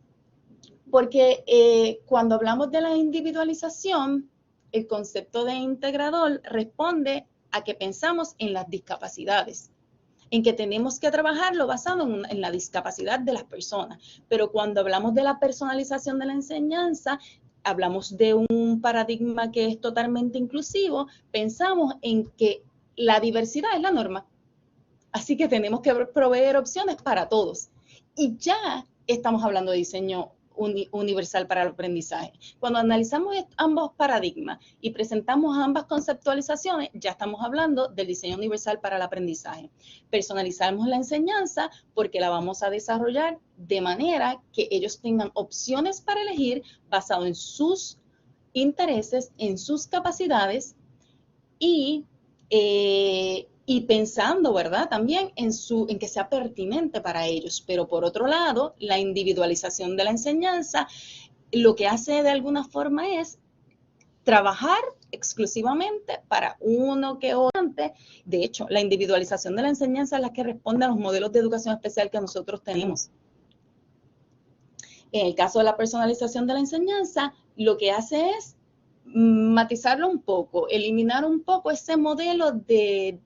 Porque cuando hablamos de la individualización, el concepto de integrador responde a que pensamos en las discapacidades, en que tenemos que trabajarlo basado en la discapacidad de las personas. Pero cuando hablamos de la personalización de la enseñanza, hablamos de un paradigma que es totalmente inclusivo, pensamos en que la diversidad es la norma. Así que tenemos que proveer opciones para todos. Y ya estamos hablando de diseño universal para el aprendizaje. Cuando analizamos ambos paradigmas y presentamos ambas conceptualizaciones, ya estamos hablando del diseño universal para el aprendizaje. Personalizamos la enseñanza porque la vamos a desarrollar de manera que ellos tengan opciones para elegir basado en sus intereses, en sus capacidades y pensando, ¿verdad? También en que sea pertinente para ellos. Pero por otro lado, la individualización de la enseñanza lo que hace de alguna forma es trabajar exclusivamente para uno que otro. De hecho, la individualización de la enseñanza es la que responde a los modelos de educación especial que nosotros tenemos. En el caso de la personalización de la enseñanza, lo que hace es matizarlo un poco, eliminar un poco ese modelo de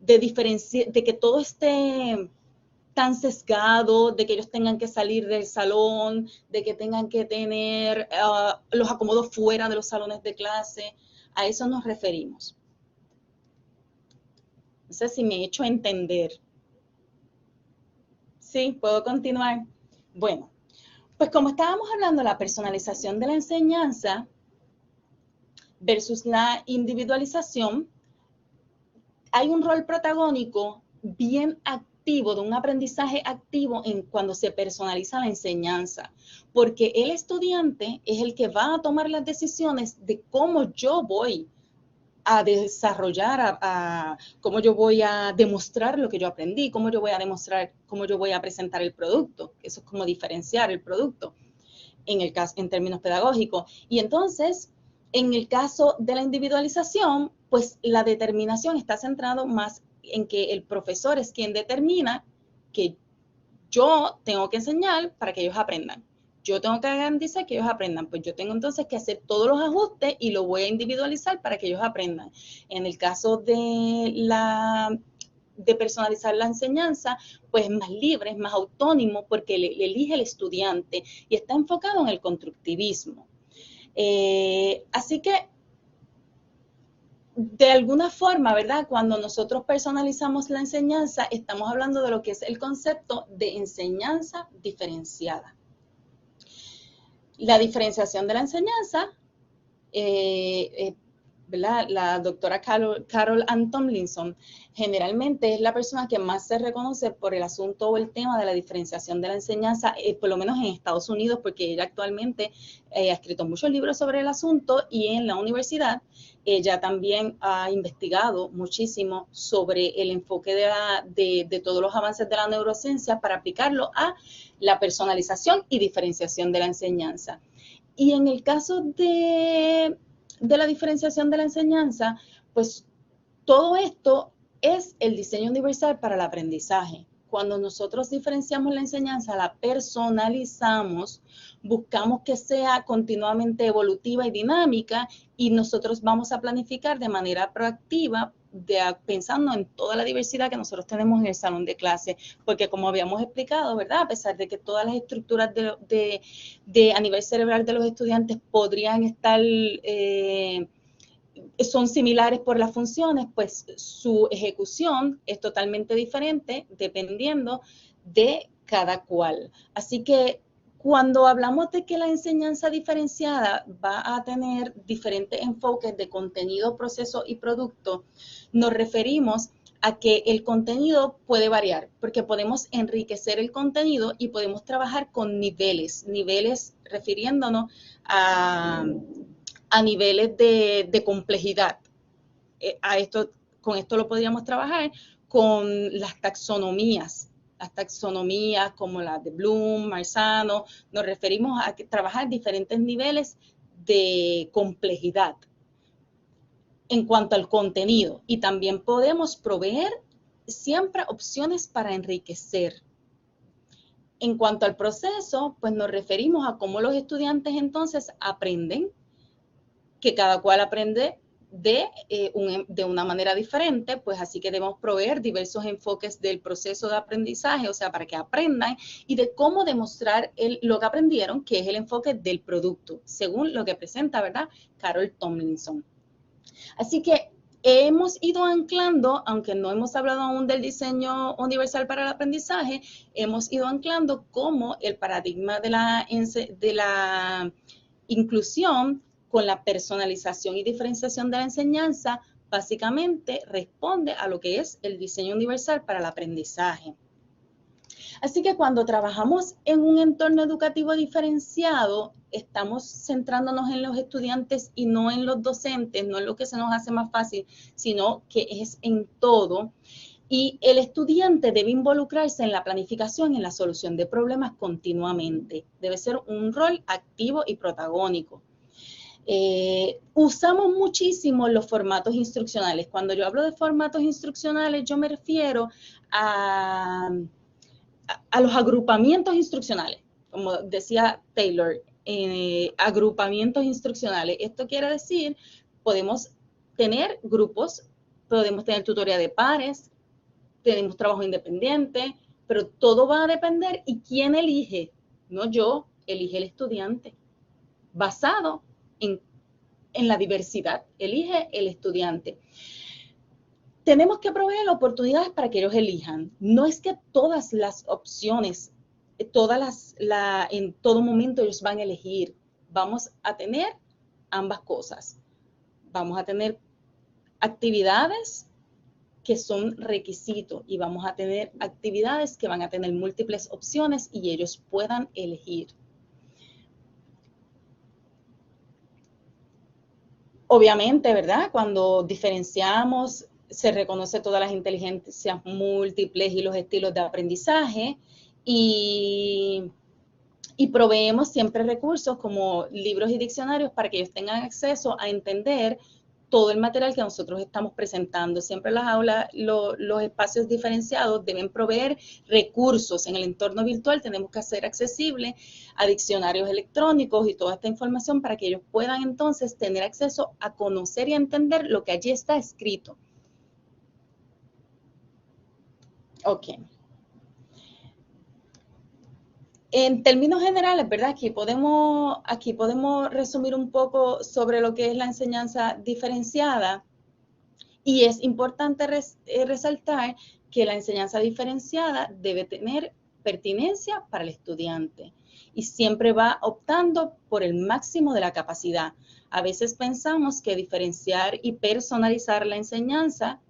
que todo esté tan sesgado, de que ellos tengan que salir del salón, de que tengan que tener los acomodos fuera de los salones de clase. A eso nos referimos. No sé si me he hecho entender. Sí, ¿puedo continuar? Bueno, pues como estábamos hablando de la personalización de la enseñanza versus la individualización, hay un rol protagónico bien activo, de un aprendizaje activo cuando se personaliza la enseñanza, porque el estudiante es el que va a tomar las decisiones de cómo yo voy a desarrollar, cómo yo voy a demostrar lo que yo aprendí, cómo yo voy a demostrar, cómo yo voy a presentar el producto. Eso es como diferenciar el producto en términos pedagógicos. Y entonces, en el caso de la individualización, pues la determinación está centrado más en que el profesor es quien determina que yo tengo que enseñar para que ellos aprendan. Yo tengo que garantizar que ellos aprendan, pues yo tengo entonces que hacer todos los ajustes y lo voy a individualizar para que ellos aprendan. En el caso de personalizar la enseñanza, pues es más libre, es más autónomo porque le elige el estudiante y está enfocado en el constructivismo. Así que, de alguna forma, ¿verdad? Cuando nosotros personalizamos la enseñanza, estamos hablando de lo que es el concepto de enseñanza diferenciada. La diferenciación de la enseñanza, ¿verdad? La doctora Carol Ann Tomlinson generalmente es la persona que más se reconoce por el asunto o el tema de la diferenciación de la enseñanza, por lo menos en Estados Unidos, porque ella actualmente ha escrito muchos libros sobre el asunto, y en la universidad ella también ha investigado muchísimo sobre el enfoque de todos los avances de la neurociencia para aplicarlo a la personalización y diferenciación de la enseñanza. Y en el caso de la diferenciación de la enseñanza, pues todo esto es el diseño universal para el aprendizaje. Cuando nosotros diferenciamos la enseñanza, la personalizamos, buscamos que sea continuamente evolutiva y dinámica, y nosotros vamos a planificar de manera proactiva, pensando en toda la diversidad que nosotros tenemos en el salón de clase, porque como habíamos explicado, ¿verdad? A pesar de que todas las estructuras a nivel cerebral de los estudiantes podrían estar son similares por las funciones, pues su ejecución es totalmente diferente dependiendo de cada cual. Así que cuando hablamos de que la enseñanza diferenciada va a tener diferentes enfoques de contenido, proceso y producto, nos referimos a que el contenido puede variar, porque podemos enriquecer el contenido y podemos trabajar con niveles refiriéndonos a niveles de complejidad. Con esto lo podríamos trabajar con las taxonomías como la de Bloom, Marzano. Nos referimos a trabajar diferentes niveles de complejidad en cuanto al contenido, y también podemos proveer siempre opciones para enriquecer. En cuanto al proceso, pues nos referimos a cómo los estudiantes entonces aprenden, que cada cual aprende de una manera diferente, pues así que debemos proveer diversos enfoques del proceso de aprendizaje, o sea, para que aprendan, y de cómo demostrar lo que aprendieron, que es el enfoque del producto, según lo que presenta, ¿verdad?, Carol Tomlinson. Así que hemos ido anclando, aunque no hemos hablado aún del diseño universal para el aprendizaje, hemos ido anclando cómo el paradigma de la inclusión con la personalización y diferenciación de la enseñanza básicamente responde a lo que es el diseño universal para el aprendizaje. Así que cuando trabajamos en un entorno educativo diferenciado, estamos centrándonos en los estudiantes y no en los docentes, no en lo que se nos hace más fácil, sino que es en todo. Y el estudiante debe involucrarse en la planificación y en la solución de problemas continuamente. Debe ser un rol activo y protagónico. Usamos muchísimo los formatos instruccionales. Cuando yo hablo de formatos instruccionales, yo me refiero a los agrupamientos instruccionales, como decía Taylor, agrupamientos instruccionales. Esto quiere decir, podemos tener grupos, podemos tener tutoría de pares, tenemos trabajo independiente, pero todo va a depender y quién elige, no yo, elige el estudiante, basado en la diversidad, elige el estudiante. Tenemos que proveer oportunidades para que ellos elijan. No es que todas las opciones, en todo momento ellos van a elegir. Vamos a tener ambas cosas. Vamos a tener actividades que son requisitos y vamos a tener actividades que van a tener múltiples opciones y ellos puedan elegir. Obviamente, ¿verdad? Cuando diferenciamos, se reconoce todas las inteligencias múltiples y los estilos de aprendizaje y proveemos siempre recursos como libros y diccionarios para que ellos tengan acceso a entender todo el material que nosotros estamos presentando. Siempre las aulas, los espacios diferenciados deben proveer recursos. En el entorno virtual tenemos que hacer accesible a diccionarios electrónicos y toda esta información para que ellos puedan entonces tener acceso a conocer y a entender lo que allí está escrito. Ok. En términos generales, ¿verdad? Aquí podemos resumir un poco sobre lo que es la enseñanza diferenciada y es importante resaltar que la enseñanza diferenciada debe tener pertinencia para el estudiante y siempre va optando por el máximo de la capacidad. A veces pensamos que diferenciar y personalizar la enseñanza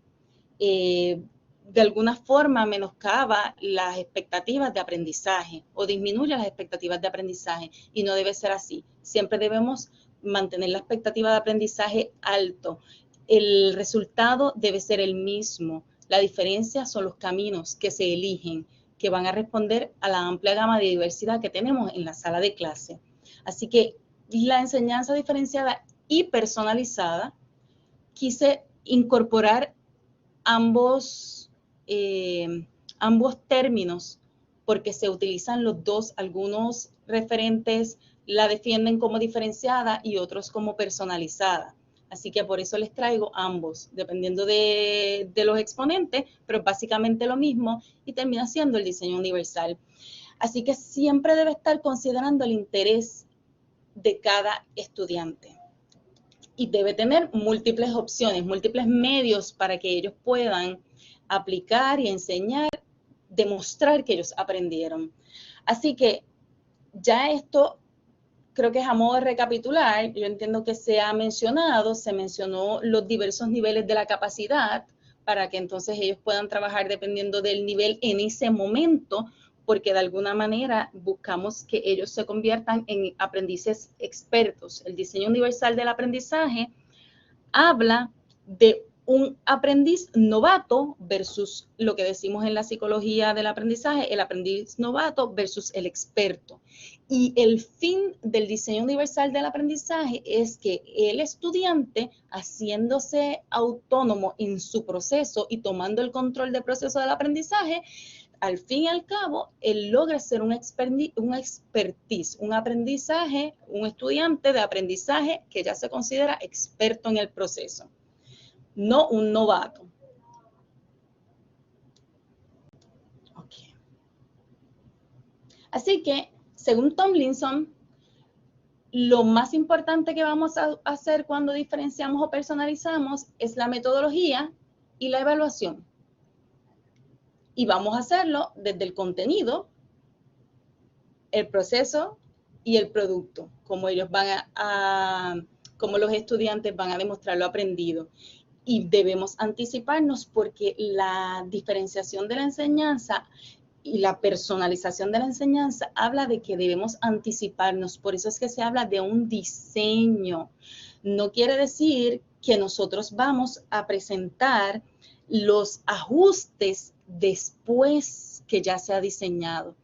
de alguna forma menoscaba las expectativas de aprendizaje o disminuye las expectativas de aprendizaje y no debe ser así. Siempre debemos mantener la expectativa de aprendizaje alto. El resultado debe ser el mismo. La diferencia son los caminos que se eligen, que van a responder a la amplia gama de diversidad que tenemos en la sala de clase. Así que la enseñanza diferenciada y personalizada, quise incorporar ambos términos porque se utilizan los dos. Algunos referentes la defienden como diferenciada y otros como personalizada. Así que por eso les traigo ambos, dependiendo de los exponentes, pero básicamente lo mismo y termina siendo el diseño universal. Así que siempre debe estar considerando el interés de cada estudiante. Y debe tener múltiples opciones, múltiples medios para que ellos puedan aplicar y enseñar, demostrar que ellos aprendieron. Así que ya esto creo que es a modo de recapitular. Yo entiendo que se mencionó los diversos niveles de la capacidad para que entonces ellos puedan trabajar dependiendo del nivel en ese momento, porque de alguna manera buscamos que ellos se conviertan en aprendices expertos. El diseño universal del aprendizaje habla de un aprendiz novato versus lo que decimos en la psicología del aprendizaje, el aprendiz novato versus el experto. Y el fin del diseño universal del aprendizaje es que el estudiante, haciéndose autónomo en su proceso y tomando el control del proceso del aprendizaje, al fin y al cabo, él logra ser un expertise, un aprendizaje, un estudiante de aprendizaje que ya se considera experto en el proceso, no un novato. Okay. Así que, según Tomlinson, lo más importante que vamos a hacer cuando diferenciamos o personalizamos es la metodología y la evaluación. Y vamos a hacerlo desde el contenido, el proceso y el producto, como ellos como los estudiantes van a demostrar lo aprendido. Y debemos anticiparnos porque la diferenciación de la enseñanza y la personalización de la enseñanza habla de que debemos anticiparnos. Por eso es que se habla de un diseño. No quiere decir que nosotros vamos a presentar los ajustes después que ya se ha diseñado.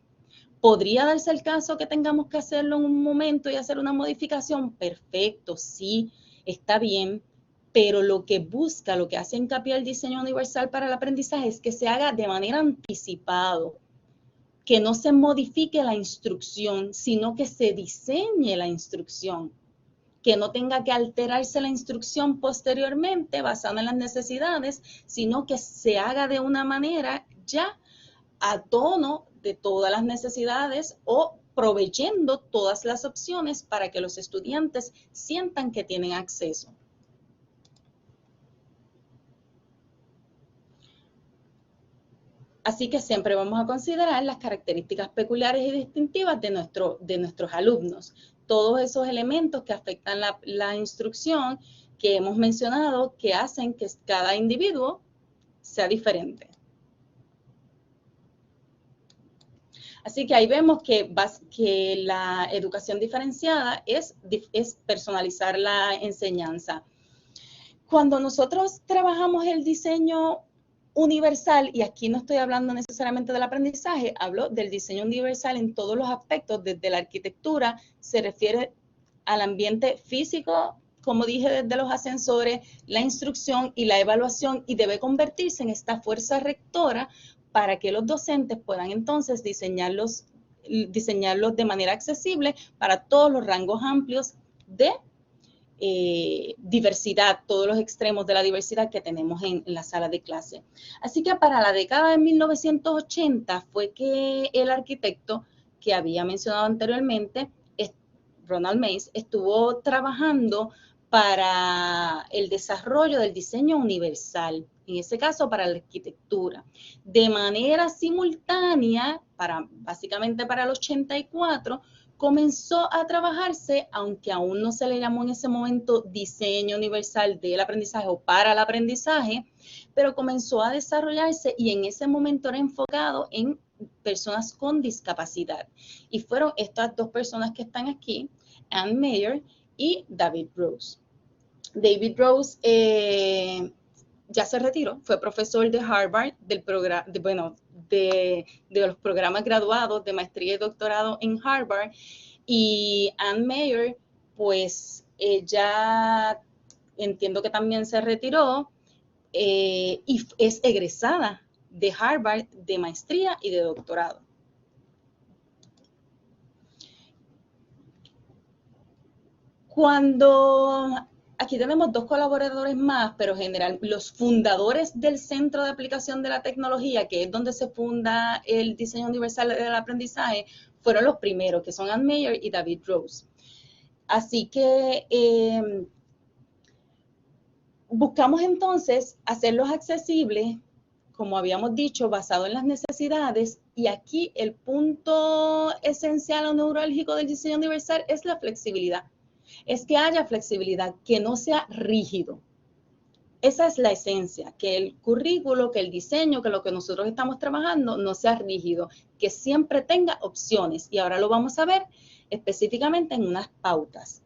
¿Podría darse el caso que tengamos que hacerlo en un momento y hacer una modificación? Perfecto, sí, está bien. Pero lo que busca, lo que hace hincapié el diseño universal para el aprendizaje es que se haga de manera anticipada, que no se modifique la instrucción, sino que se diseñe la instrucción, que no tenga que alterarse la instrucción posteriormente basada en las necesidades, sino que se haga de una manera ya a tono de todas las necesidades o proveyendo todas las opciones para que los estudiantes sientan que tienen acceso. Así que siempre vamos a considerar las características peculiares y distintivas de nuestros alumnos. Todos esos elementos que afectan la instrucción que hemos mencionado que hacen que cada individuo sea diferente. Así que ahí vemos que la educación diferenciada es personalizar la enseñanza. Cuando nosotros trabajamos el diseño universal, y aquí no estoy hablando necesariamente del aprendizaje, hablo del diseño universal en todos los aspectos, desde la arquitectura, se refiere al ambiente físico, como dije, desde los ascensores, la instrucción y la evaluación, y debe convertirse en esta fuerza rectora para que los docentes puedan entonces diseñarlos de manera accesible para todos los rangos amplios de diversidad, todos los extremos de la diversidad que tenemos en la sala de clase. Así que para la década de 1980 fue que el arquitecto que había mencionado anteriormente, Ronald Mace, estuvo trabajando para el desarrollo del diseño universal, en ese caso para la arquitectura. De manera simultánea, básicamente para el 84, comenzó a trabajarse, aunque aún no se le llamó en ese momento diseño universal del aprendizaje o para el aprendizaje, pero comenzó a desarrollarse y en ese momento era enfocado en personas con discapacidad. Y fueron estas dos personas que están aquí, Anne Meyer y David Rose. David Rose ya se retiró, fue profesor de Harvard, de los programas graduados de maestría y doctorado en Harvard, y Anne Meyer, pues ella entiendo que también se retiró y es egresada de Harvard de maestría y de doctorado. Aquí tenemos dos colaboradores más, pero en general los fundadores del Centro de Aplicación de la Tecnología, que es donde se funda el diseño universal del aprendizaje, fueron los primeros, que son Anne Meyer y David Rose. Así que buscamos entonces hacerlos accesibles, como habíamos dicho, basado en las necesidades, y aquí el punto esencial o neurálgico del diseño universal es la flexibilidad. Es que haya flexibilidad, que no sea rígido. Esa es la esencia, que el currículo, que el diseño, que lo que nosotros estamos trabajando no sea rígido, que siempre tenga opciones. Y ahora lo vamos a ver específicamente en unas pautas.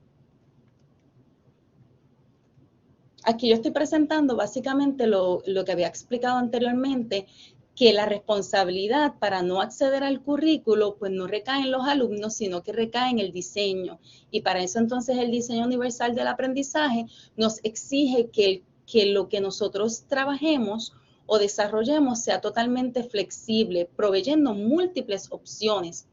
Aquí yo estoy presentando básicamente lo que había explicado anteriormente, que la responsabilidad para no acceder al currículo pues no recae en los alumnos, sino que recae en el diseño. Y para eso entonces el diseño universal del aprendizaje nos exige que lo que nosotros trabajemos o desarrollemos sea totalmente flexible, proveyendo múltiples opciones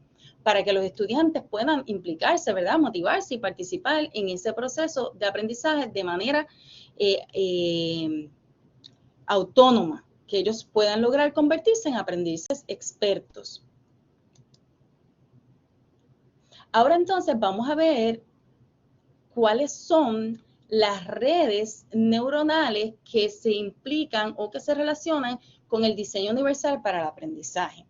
para que los estudiantes puedan implicarse, ¿verdad? Motivarse y participar en ese proceso de aprendizaje de manera autónoma, que ellos puedan lograr convertirse en aprendices expertos. Ahora entonces vamos a ver cuáles son las redes neuronales que se implican o que se relacionan con el diseño universal para el aprendizaje.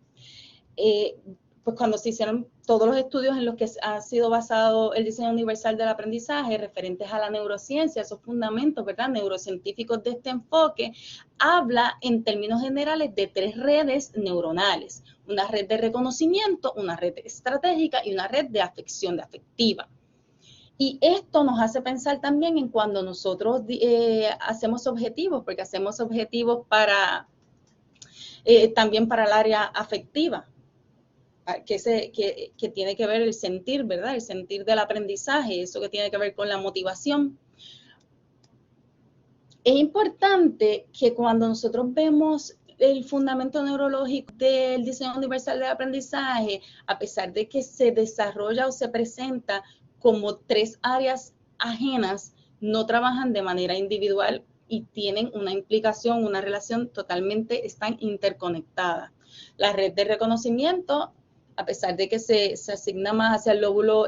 Pues cuando se hicieron todos los estudios en los que ha sido basado el diseño universal del aprendizaje, referentes a la neurociencia, esos fundamentos, ¿verdad?, neurocientíficos de este enfoque, habla en términos generales de 3 redes neuronales: una red de reconocimiento, una red estratégica y una red de afección, de afectiva. Y esto nos hace pensar también en cuando nosotros hacemos objetivos, porque hacemos objetivos para también para el área afectiva, que tiene que ver el sentir, ¿verdad? El sentir del aprendizaje, eso que tiene que ver con la motivación. Es importante que cuando nosotros vemos el fundamento neurológico del diseño universal del aprendizaje, a pesar de que se desarrolla o se presenta como 3 áreas ajenas, no trabajan de manera individual y tienen una implicación, una relación totalmente, están interconectadas. La red de reconocimiento, a pesar de que se asigna más hacia el lóbulo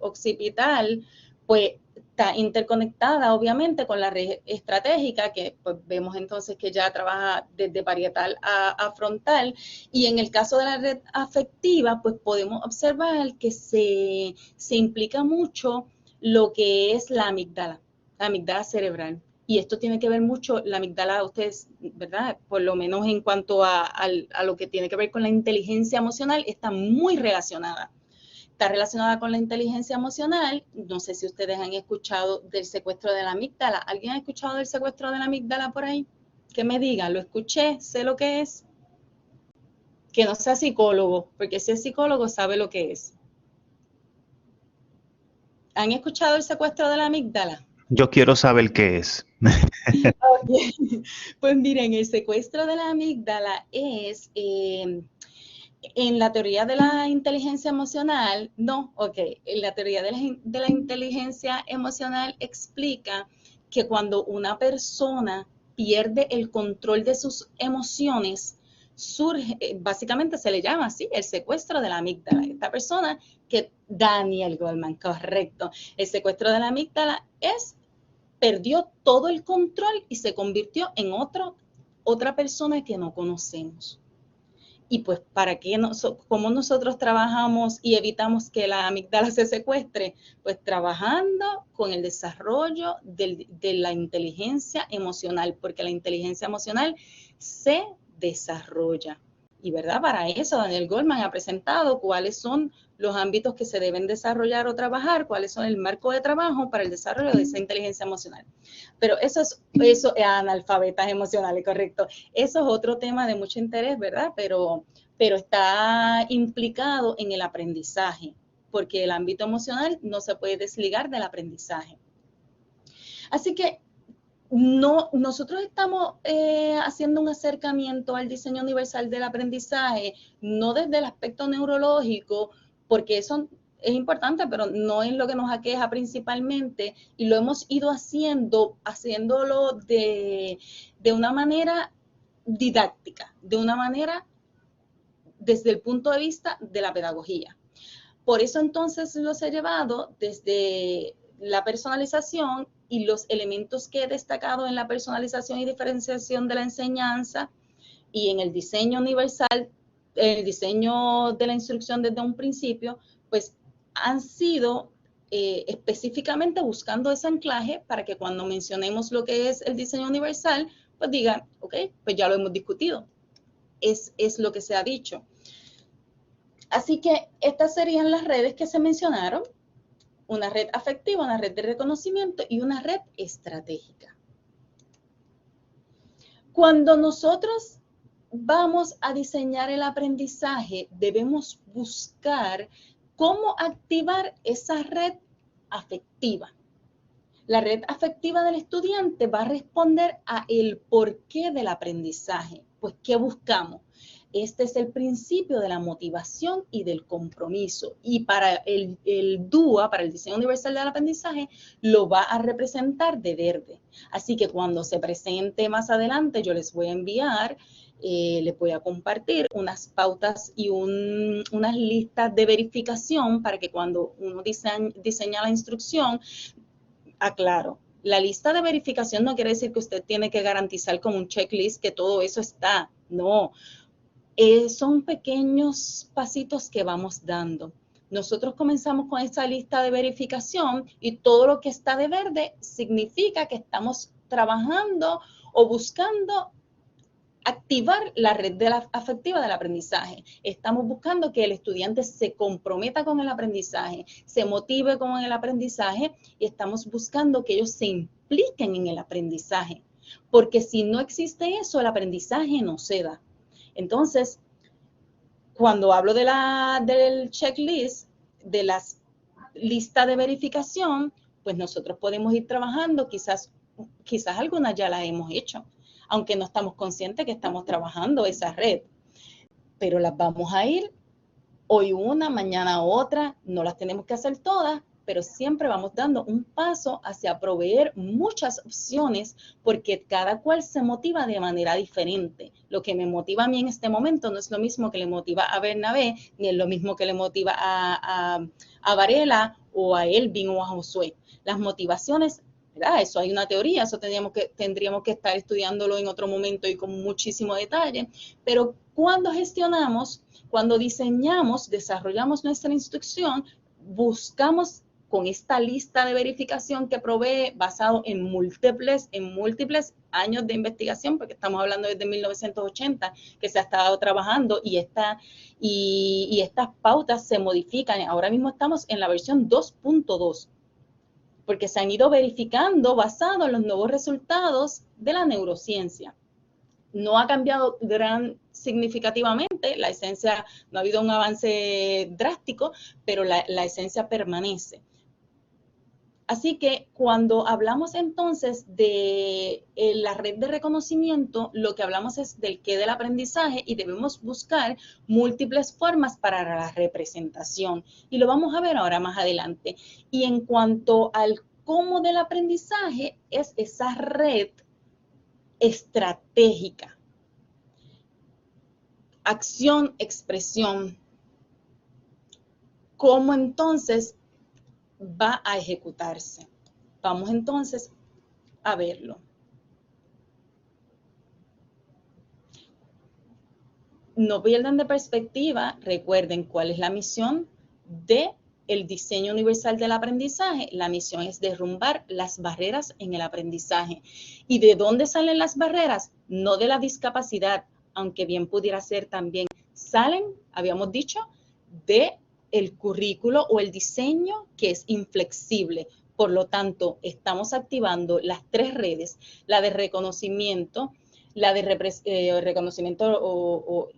occipital, pues está interconectada obviamente con la red estratégica, que pues vemos entonces que ya trabaja desde parietal a frontal, y en el caso de la red afectiva, pues podemos observar que se implica mucho lo que es la amígdala cerebral. Y esto tiene que ver mucho, la amígdala, ustedes, ¿verdad? Por lo menos en cuanto a lo que tiene que ver con la inteligencia emocional, está muy relacionada. Está relacionada con la inteligencia emocional. No sé si ustedes han escuchado del secuestro de la amígdala. ¿Alguien ha escuchado del secuestro de la amígdala por ahí? Que me diga, lo escuché, sé lo que es. Que no sea psicólogo, porque si es psicólogo sabe lo que es. ¿Han escuchado el secuestro de la amígdala? Yo quiero saber qué es. Okay. Pues miren, el secuestro de la amígdala es, en la teoría de la inteligencia emocional, en la teoría de la inteligencia emocional explica que cuando una persona pierde el control de sus emociones, surge, básicamente se le llama así, el secuestro de la amígdala. Esta persona que, Daniel Goleman, correcto, el secuestro de la amígdala perdió todo el control y se convirtió en otra persona que no conocemos. Y pues, ¿cómo nosotros trabajamos y evitamos que la amígdala se secuestre? Pues trabajando con el desarrollo de la inteligencia emocional, porque la inteligencia emocional se desarrolla. Y ¿verdad? Para eso Daniel Goleman ha presentado cuáles son los ámbitos que se deben desarrollar o trabajar, cuáles son el marco de trabajo para el desarrollo de esa inteligencia emocional. Pero eso es analfabetas emocionales, correcto. Eso es otro tema de mucho interés, ¿verdad? Pero está implicado en el aprendizaje, porque el ámbito emocional no se puede desligar del aprendizaje. Así que nosotros estamos haciendo un acercamiento al diseño universal del aprendizaje, no desde el aspecto neurológico, porque eso es importante, pero no es lo que nos aqueja principalmente, y lo hemos ido haciéndolo de una manera didáctica, de una manera desde el punto de vista de la pedagogía. Por eso entonces los he llevado desde la personalización y los elementos que he destacado en la personalización y diferenciación de la enseñanza y en el diseño universal, el diseño de la instrucción desde un principio, pues han sido específicamente buscando ese anclaje para que cuando mencionemos lo que es el diseño universal, pues digan, ok, pues ya lo hemos discutido, es lo que se ha dicho. Así que estas serían las redes que se mencionaron: una red afectiva, una red de reconocimiento y una red estratégica. Cuando nosotros vamos a diseñar el aprendizaje, debemos buscar cómo activar esa red afectiva. La red afectiva del estudiante va a responder a el porqué del aprendizaje. Pues, ¿qué buscamos? Este es el principio de la motivación y del compromiso. Y para el DUA, para el Diseño Universal del Aprendizaje, lo va a representar de verde. Así que cuando se presente más adelante, yo les voy a enviar, les voy a compartir unas pautas y unas listas de verificación para que cuando uno diseña la instrucción, aclaro, la lista de verificación no quiere decir que usted tiene que garantizar con un checklist que todo eso está. No, son pequeños pasitos que vamos dando. Nosotros comenzamos con esa lista de verificación y todo lo que está de verde significa que estamos trabajando o buscando activar la red afectiva del aprendizaje. Estamos buscando que el estudiante se comprometa con el aprendizaje, se motive con el aprendizaje y estamos buscando que ellos se impliquen en el aprendizaje. Porque si no existe eso, el aprendizaje no se da. Entonces, cuando hablo del checklist, de las listas de verificación, pues nosotros podemos ir trabajando, quizás algunas ya las hemos hecho, aunque no estamos conscientes que estamos trabajando esa red, pero las vamos a ir hoy una, mañana otra, no las tenemos que hacer todas, pero siempre vamos dando un paso hacia proveer muchas opciones porque cada cual se motiva de manera diferente. Lo que me motiva a mí en este momento no es lo mismo que le motiva a Bernabé, ni es lo mismo que le motiva a Varela o a Elvin o a Josué. Las motivaciones, ¿verdad? Eso hay una teoría, eso tendríamos que estar estudiándolo en otro momento y con muchísimo detalle, pero cuando gestionamos, cuando diseñamos, desarrollamos nuestra instrucción, buscamos con esta lista de verificación que provee basado en múltiples años de investigación, porque estamos hablando desde 1980 que se ha estado trabajando y estas pautas se modifican. Ahora mismo estamos en la versión 2.2, porque se han ido verificando basado en los nuevos resultados de la neurociencia. No ha cambiado significativamente, la esencia, no ha habido un avance drástico, pero la esencia permanece. Así que cuando hablamos entonces de la red de reconocimiento, lo que hablamos es del qué del aprendizaje y debemos buscar múltiples formas para la representación. Y lo vamos a ver ahora más adelante. Y en cuanto al cómo del aprendizaje, es esa red estratégica. Acción, expresión. ¿Cómo entonces va a ejecutarse? Vamos entonces a verlo. No pierdan de perspectiva, recuerden cuál es la misión del diseño universal del aprendizaje. La misión es derrumbar las barreras en el aprendizaje. ¿Y de dónde salen las barreras? No de la discapacidad, aunque bien pudiera ser también. Salen, habíamos dicho, de el currículo o el diseño que es inflexible. Por lo tanto, estamos activando las tres redes, la de reconocimiento, la de reconocimiento o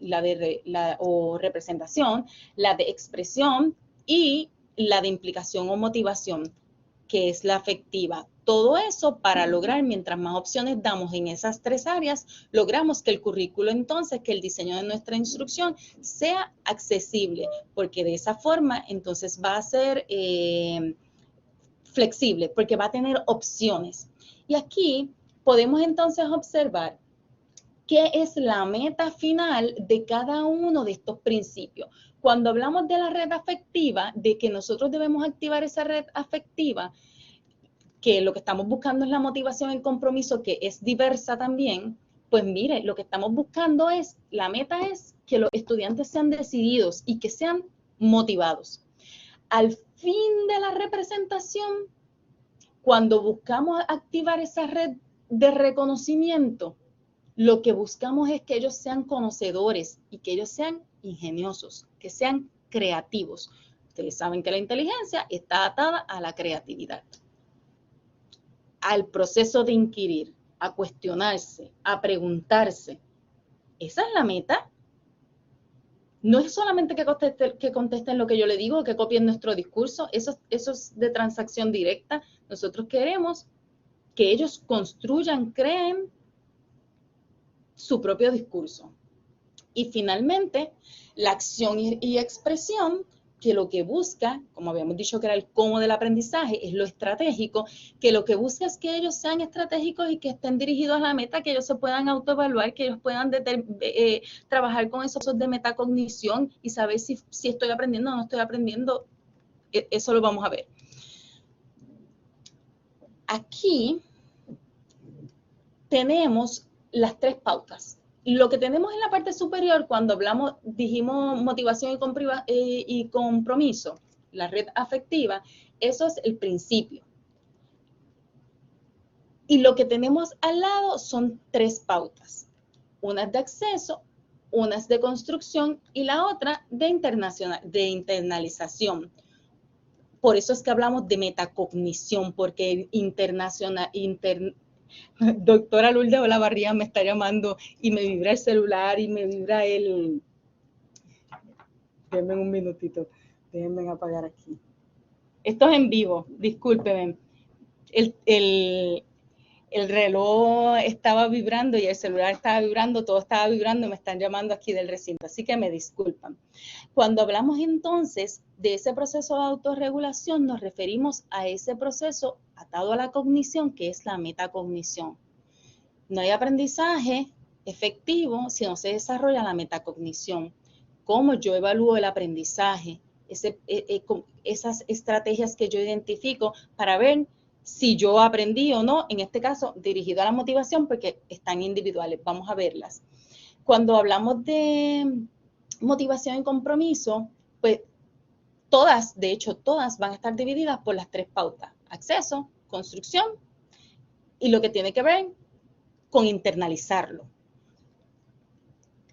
representación, la de expresión y la de implicación o motivación, que es la afectiva. Todo eso para lograr, mientras más opciones damos en esas tres áreas, logramos que el currículo entonces, que el diseño de nuestra instrucción sea accesible, porque de esa forma entonces va a ser flexible, porque va a tener opciones. Y aquí podemos entonces observar qué es la meta final de cada uno de estos principios. Cuando hablamos de la red afectiva, de que nosotros debemos activar esa red afectiva, que lo que estamos buscando es la motivación, el compromiso, que es diversa también, pues mire, lo que estamos buscando es, la meta es que los estudiantes sean decididos y que sean motivados. Al fin de la representación, cuando buscamos activar esa red de reconocimiento, lo que buscamos es que ellos sean conocedores y que ellos sean ingeniosos, que sean creativos. Ustedes saben que la inteligencia está atada a la creatividad, al proceso de inquirir, a cuestionarse, a preguntarse. Esa es la meta. No es solamente que contesten lo que yo le digo, que copien nuestro discurso, eso es de transacción directa. Nosotros queremos que ellos construyan, creen su propio discurso. Y finalmente, la acción y expresión, que lo que busca, como habíamos dicho que era el cómo del aprendizaje, es lo estratégico, que lo que busca es que ellos sean estratégicos y que estén dirigidos a la meta, que ellos se puedan autoevaluar, que ellos puedan trabajar con esos de metacognición y saber si estoy aprendiendo o no estoy aprendiendo. Eso lo vamos a ver. Aquí tenemos las 3 pautas. Lo que tenemos en la parte superior, cuando dijimos motivación y compromiso, la red afectiva, eso es el principio. Y lo que tenemos al lado son 3 pautas. Una es de acceso, una es de construcción y la otra de internalización. Por eso es que hablamos de metacognición, porque doctora Lourdes Olavarría me está llamando y me vibra el celular y me vibra el... Déjenme un minutito, déjenme apagar aquí. Esto es en vivo, discúlpenme. El reloj estaba vibrando y el celular estaba vibrando, todo estaba vibrando, me están llamando aquí del recinto, así que me disculpan. Cuando hablamos entonces de ese proceso de autorregulación, nos referimos a ese proceso atado a la cognición, que es la metacognición. No hay aprendizaje efectivo si no se desarrolla la metacognición. ¿Cómo yo evalúo el aprendizaje? Esas estrategias que yo identifico para ver si yo aprendí o no, en este caso dirigido a la motivación, porque están individuales. Vamos a verlas. Cuando hablamos de motivación y compromiso, pues todas, de hecho, todas van a estar divididas por las 3 pautas: acceso, construcción y lo que tiene que ver con internalizarlo.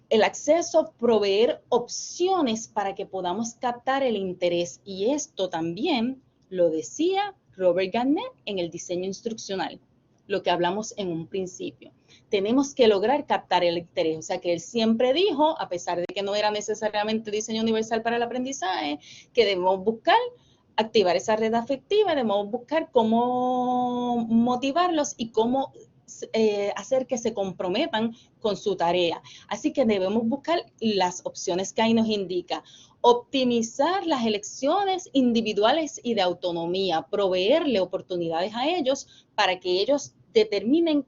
El acceso, proveer opciones para que podamos captar el interés, y esto también lo decía Robert Garnett en el diseño instruccional, lo que hablamos en un principio. Tenemos que lograr captar el interés, o sea que él siempre dijo, a pesar de que no era necesariamente diseño universal para el aprendizaje, que debemos buscar activar esa red afectiva, debemos buscar cómo motivarlos y cómo hacer que se comprometan con su tarea. Así que debemos buscar las opciones que ahí nos indica. Optimizar las elecciones individuales y de autonomía, proveerle oportunidades a ellos para que ellos determinen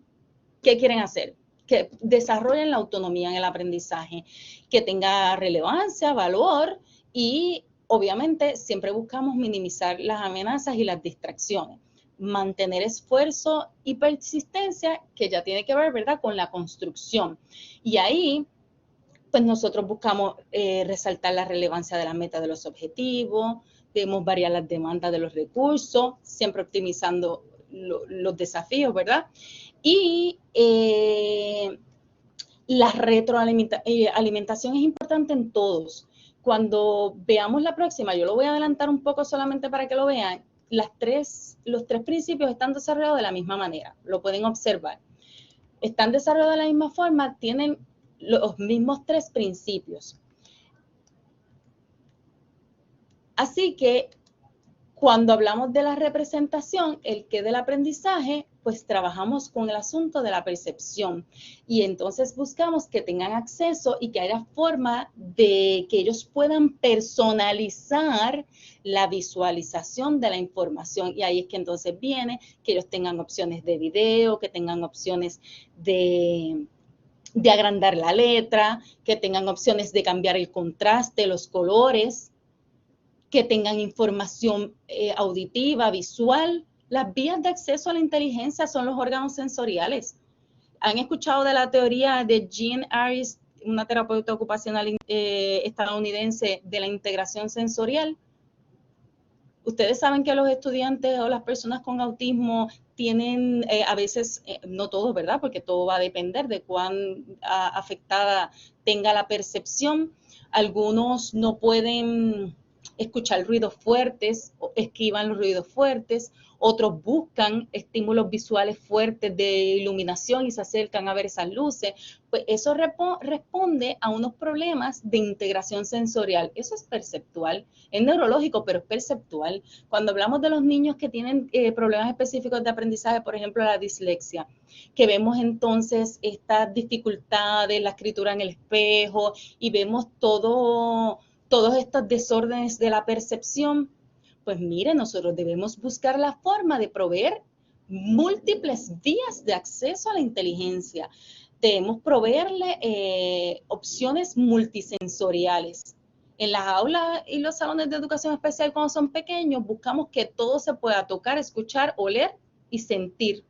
qué quieren hacer, que desarrollen la autonomía en el aprendizaje, que tenga relevancia, valor y obviamente siempre buscamos minimizar las amenazas y las distracciones. Mantener esfuerzo y persistencia, que ya tiene que ver, ¿verdad?, con la construcción. Y ahí, pues nosotros buscamos resaltar la relevancia de la meta de los objetivos, debemos variar las demandas de los recursos, siempre optimizando los desafíos, ¿verdad? Y la retroalimentación es importante en todos. Cuando veamos la próxima, yo lo voy a adelantar un poco solamente para que lo vean, los 3 principios están desarrollados de la misma manera, lo pueden observar. Están desarrollados de la misma forma, tienen los mismos 3 principios. Así que cuando hablamos de la representación, el qué del aprendizaje, pues trabajamos con el asunto de la percepción y entonces buscamos que tengan acceso y que haya forma de que ellos puedan personalizar la visualización de la información, y ahí es que entonces viene que ellos tengan opciones de video, que tengan opciones de agrandar la letra, que tengan opciones de cambiar el contraste, los colores, que tengan información auditiva, visual. Las vías de acceso a la inteligencia son los órganos sensoriales. ¿Han escuchado de la teoría de Jean Aris, una terapeuta ocupacional estadounidense, de la integración sensorial? Ustedes saben que los estudiantes o las personas con autismo tienen a veces, no todos, ¿verdad?, porque todo va a depender de cuán afectada tenga la percepción. Algunos no pueden escuchar ruidos fuertes, o esquivan los ruidos fuertes, otros buscan estímulos visuales fuertes de iluminación y se acercan a ver esas luces. Pues eso responde a unos problemas de integración sensorial. Eso es perceptual, es neurológico, pero es perceptual. Cuando hablamos de los niños que tienen problemas específicos de aprendizaje, por ejemplo, la dislexia, que vemos entonces estas dificultades, la escritura en el espejo, y vemos todos estos desórdenes de la percepción, pues mire, nosotros debemos buscar la forma de proveer múltiples vías de acceso a la inteligencia. Debemos proveerle opciones multisensoriales. En las aulas y los salones de educación especial, cuando son pequeños, buscamos que todo se pueda tocar, escuchar, oler y sentir.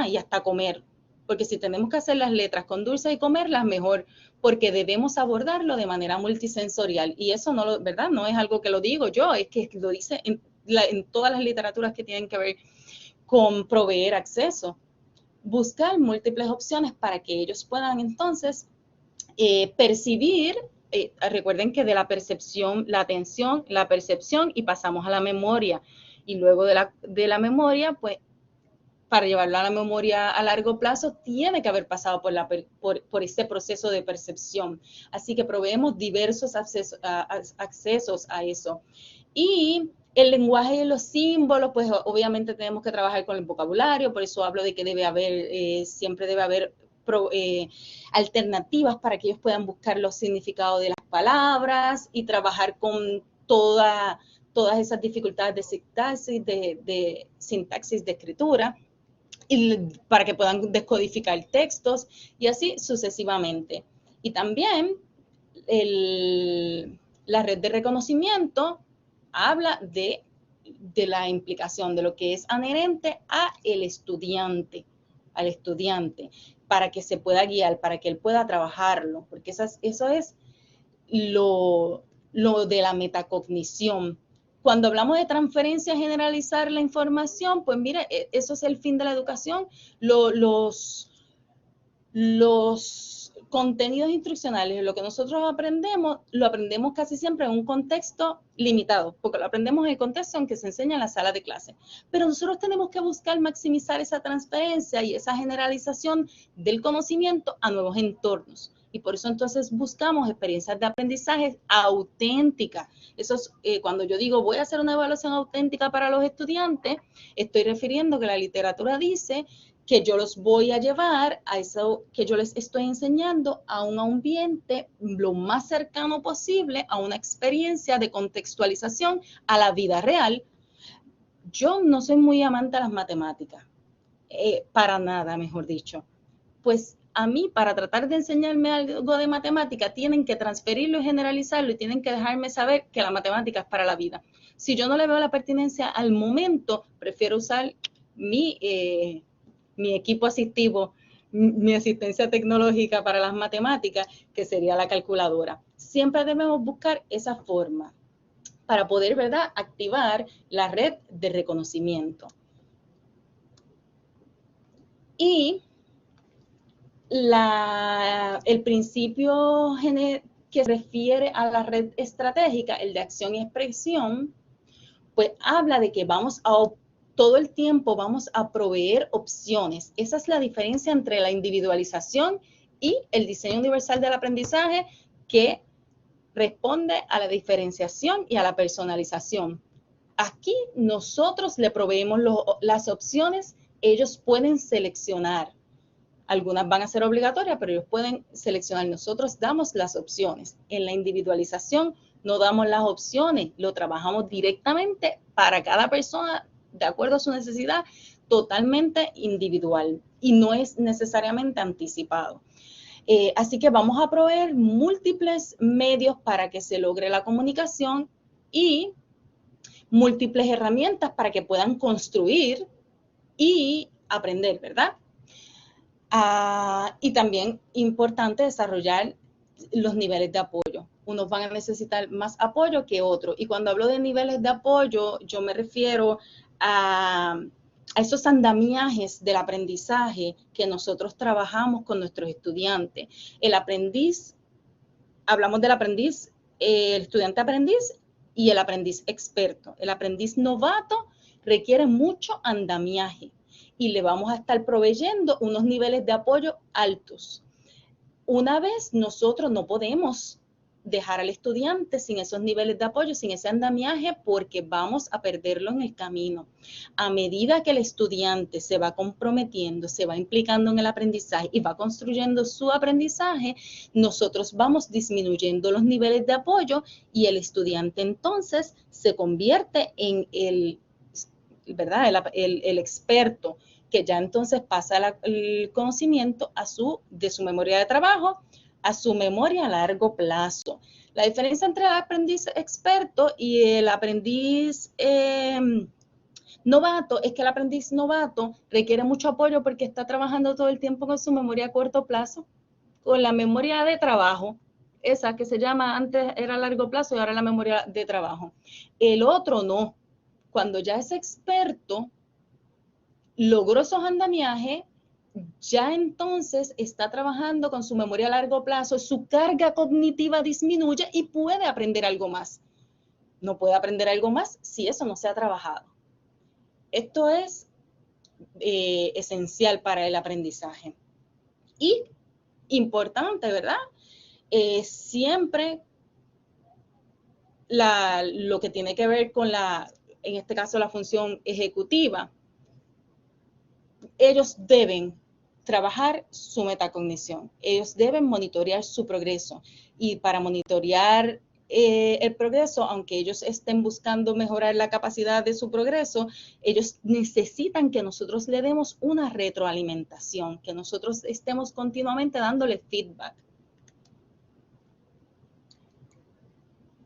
Y hasta comer. Porque si tenemos que hacer las letras con dulce y comerlas, mejor, porque debemos abordarlo de manera multisensorial. Y eso no, ¿verdad? No es algo que lo digo yo, es que lo dice en todas las literaturas que tienen que ver con proveer acceso. Buscar múltiples opciones para que ellos puedan entonces percibir. Recuerden que de la percepción, la atención, la percepción, y pasamos a la memoria. Y luego de la memoria, pues, para llevarlo a la memoria a largo plazo, tiene que haber pasado por ese proceso de percepción. Así que proveemos diversos accesos a eso. Y el lenguaje y los símbolos, pues obviamente tenemos que trabajar con el vocabulario, por eso hablo de que siempre debe haber alternativas para que ellos puedan buscar los significados de las palabras y trabajar con todas esas dificultades de sintaxis, de escritura, y para que puedan descodificar textos y así sucesivamente. Y también la red de reconocimiento habla de la implicación de lo que es adherente al estudiante, para que se pueda guiar, para que él pueda trabajarlo, porque eso es lo de la metacognición. Cuando hablamos de transferencia, generalizar la información, pues mire, eso es el fin de la educación. Los contenidos instruccionales, lo que nosotros aprendemos, lo aprendemos casi siempre en un contexto limitado, porque lo aprendemos en el contexto en que se enseña en la sala de clase. Pero nosotros tenemos que buscar maximizar esa transferencia y esa generalización del conocimiento a nuevos entornos. Y por eso entonces buscamos experiencias de aprendizaje auténticas. Eso es, cuando yo digo voy a hacer una evaluación auténtica para los estudiantes, estoy refiriendo que la literatura dice que yo los voy a llevar a eso que yo les estoy enseñando a un ambiente lo más cercano posible a una experiencia de contextualización a la vida real. Yo no soy muy amante de las matemáticas, para nada, mejor dicho. Pues a mí, para tratar de enseñarme algo de matemática, tienen que transferirlo y generalizarlo y tienen que dejarme saber que la matemática es para la vida. Si yo no le veo la pertinencia al momento, prefiero usar mi equipo asistivo, mi asistencia tecnológica para las matemáticas, que sería la calculadora. Siempre debemos buscar esa forma para poder, ¿verdad?, activar la red de reconocimiento. Y el principio que se refiere a la red estratégica, el de acción y expresión, pues habla de que todo el tiempo vamos a proveer opciones. Esa es la diferencia entre la individualización y el diseño universal del aprendizaje, que responde a la diferenciación y a la personalización. Aquí nosotros le proveemos las opciones, ellos pueden seleccionar. Algunas van a ser obligatorias, pero ellos pueden seleccionar. Nosotros damos las opciones. En la individualización no damos las opciones, lo trabajamos directamente para cada persona de acuerdo a su necesidad, totalmente individual y no es necesariamente anticipado. Así que vamos a proveer múltiples medios para que se logre la comunicación y múltiples herramientas para que puedan construir y aprender, ¿verdad? Y también importante desarrollar los niveles de apoyo. Unos van a necesitar más apoyo que otros. Y cuando hablo de niveles de apoyo, yo me refiero a esos andamiajes del aprendizaje que nosotros trabajamos con nuestros estudiantes. El aprendiz, hablamos del aprendiz, el estudiante aprendiz y el aprendiz experto. El aprendiz novato requiere mucho andamiaje y le vamos a estar proveyendo unos niveles de apoyo altos. Una vez nosotros no podemos dejar al estudiante sin esos niveles de apoyo, sin ese andamiaje, porque vamos a perderlo en el camino. A medida que el estudiante se va comprometiendo, se va implicando en el aprendizaje y va construyendo su aprendizaje, nosotros vamos disminuyendo los niveles de apoyo y el estudiante entonces se convierte en el experto, que ya entonces pasa el conocimiento de su memoria de trabajo a su memoria a largo plazo. La diferencia entre el aprendiz experto y el aprendiz novato es que el aprendiz novato requiere mucho apoyo porque está trabajando todo el tiempo con su memoria a corto plazo, con la memoria de trabajo, esa que se llama, antes era a largo plazo y ahora la memoria de trabajo. El otro no. Cuando ya es experto, logró esos andamiajes, ya entonces está trabajando con su memoria a largo plazo, su carga cognitiva disminuye y puede aprender algo más. No puede aprender algo más si eso no se ha trabajado. Esto es esencial para el aprendizaje. Y importante, ¿verdad? Siempre lo que tiene que ver con en este caso, la función ejecutiva, ellos deben trabajar su metacognición, ellos deben monitorear su progreso y para monitorear el progreso, aunque ellos estén buscando mejorar la capacidad de su progreso, ellos necesitan que nosotros le demos una retroalimentación, que nosotros estemos continuamente dándole feedback.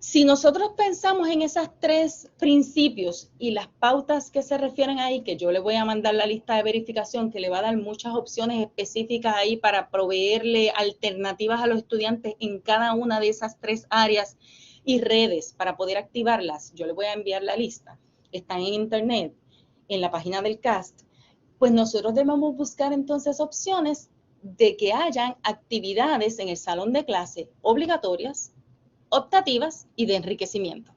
Si nosotros pensamos en esos 3 principios y las pautas que se refieren ahí, que yo le voy a mandar la lista de verificación, que le va a dar muchas opciones específicas ahí para proveerle alternativas a los estudiantes en cada una de esas 3 áreas y redes para poder activarlas, yo le voy a enviar la lista. Están en internet, en la página del CAST. Pues nosotros debemos buscar entonces opciones de que hayan actividades en el salón de clase obligatorias, optativas y de enriquecimiento.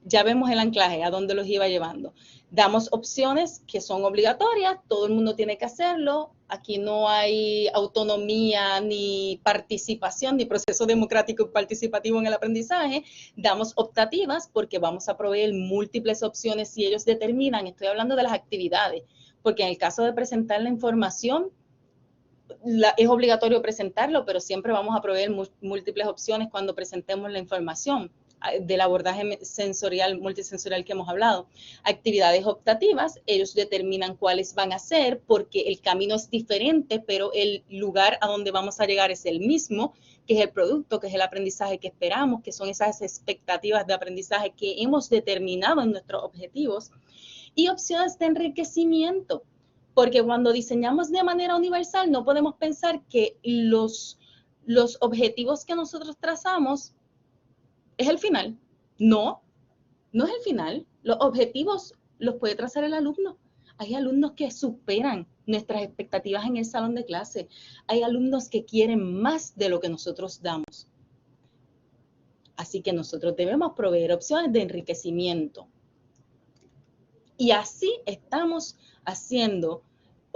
Ya vemos el anclaje, a dónde los iba llevando. Damos opciones que son obligatorias, todo el mundo tiene que hacerlo, aquí no hay autonomía ni participación, ni proceso democrático y participativo en el aprendizaje. Damos optativas porque vamos a proveer múltiples opciones si ellos determinan, estoy hablando de las actividades, porque en el caso de presentar la información, es obligatorio presentarlo, pero siempre vamos a proveer múltiples opciones cuando presentemos la información del abordaje sensorial, multisensorial que hemos hablado. Actividades optativas, ellos determinan cuáles van a ser porque el camino es diferente, pero el lugar a donde vamos a llegar es el mismo, que es el producto, que es el aprendizaje que esperamos, que son esas expectativas de aprendizaje que hemos determinado en nuestros objetivos. Y opciones de enriquecimiento, porque cuando diseñamos de manera universal no podemos pensar que los objetivos que nosotros trazamos es el final. No, no es el final. Los objetivos los puede trazar el alumno. Hay alumnos que superan nuestras expectativas en el salón de clase. Hay alumnos que quieren más de lo que nosotros damos. Así que nosotros debemos proveer opciones de enriquecimiento. Y así estamos haciendo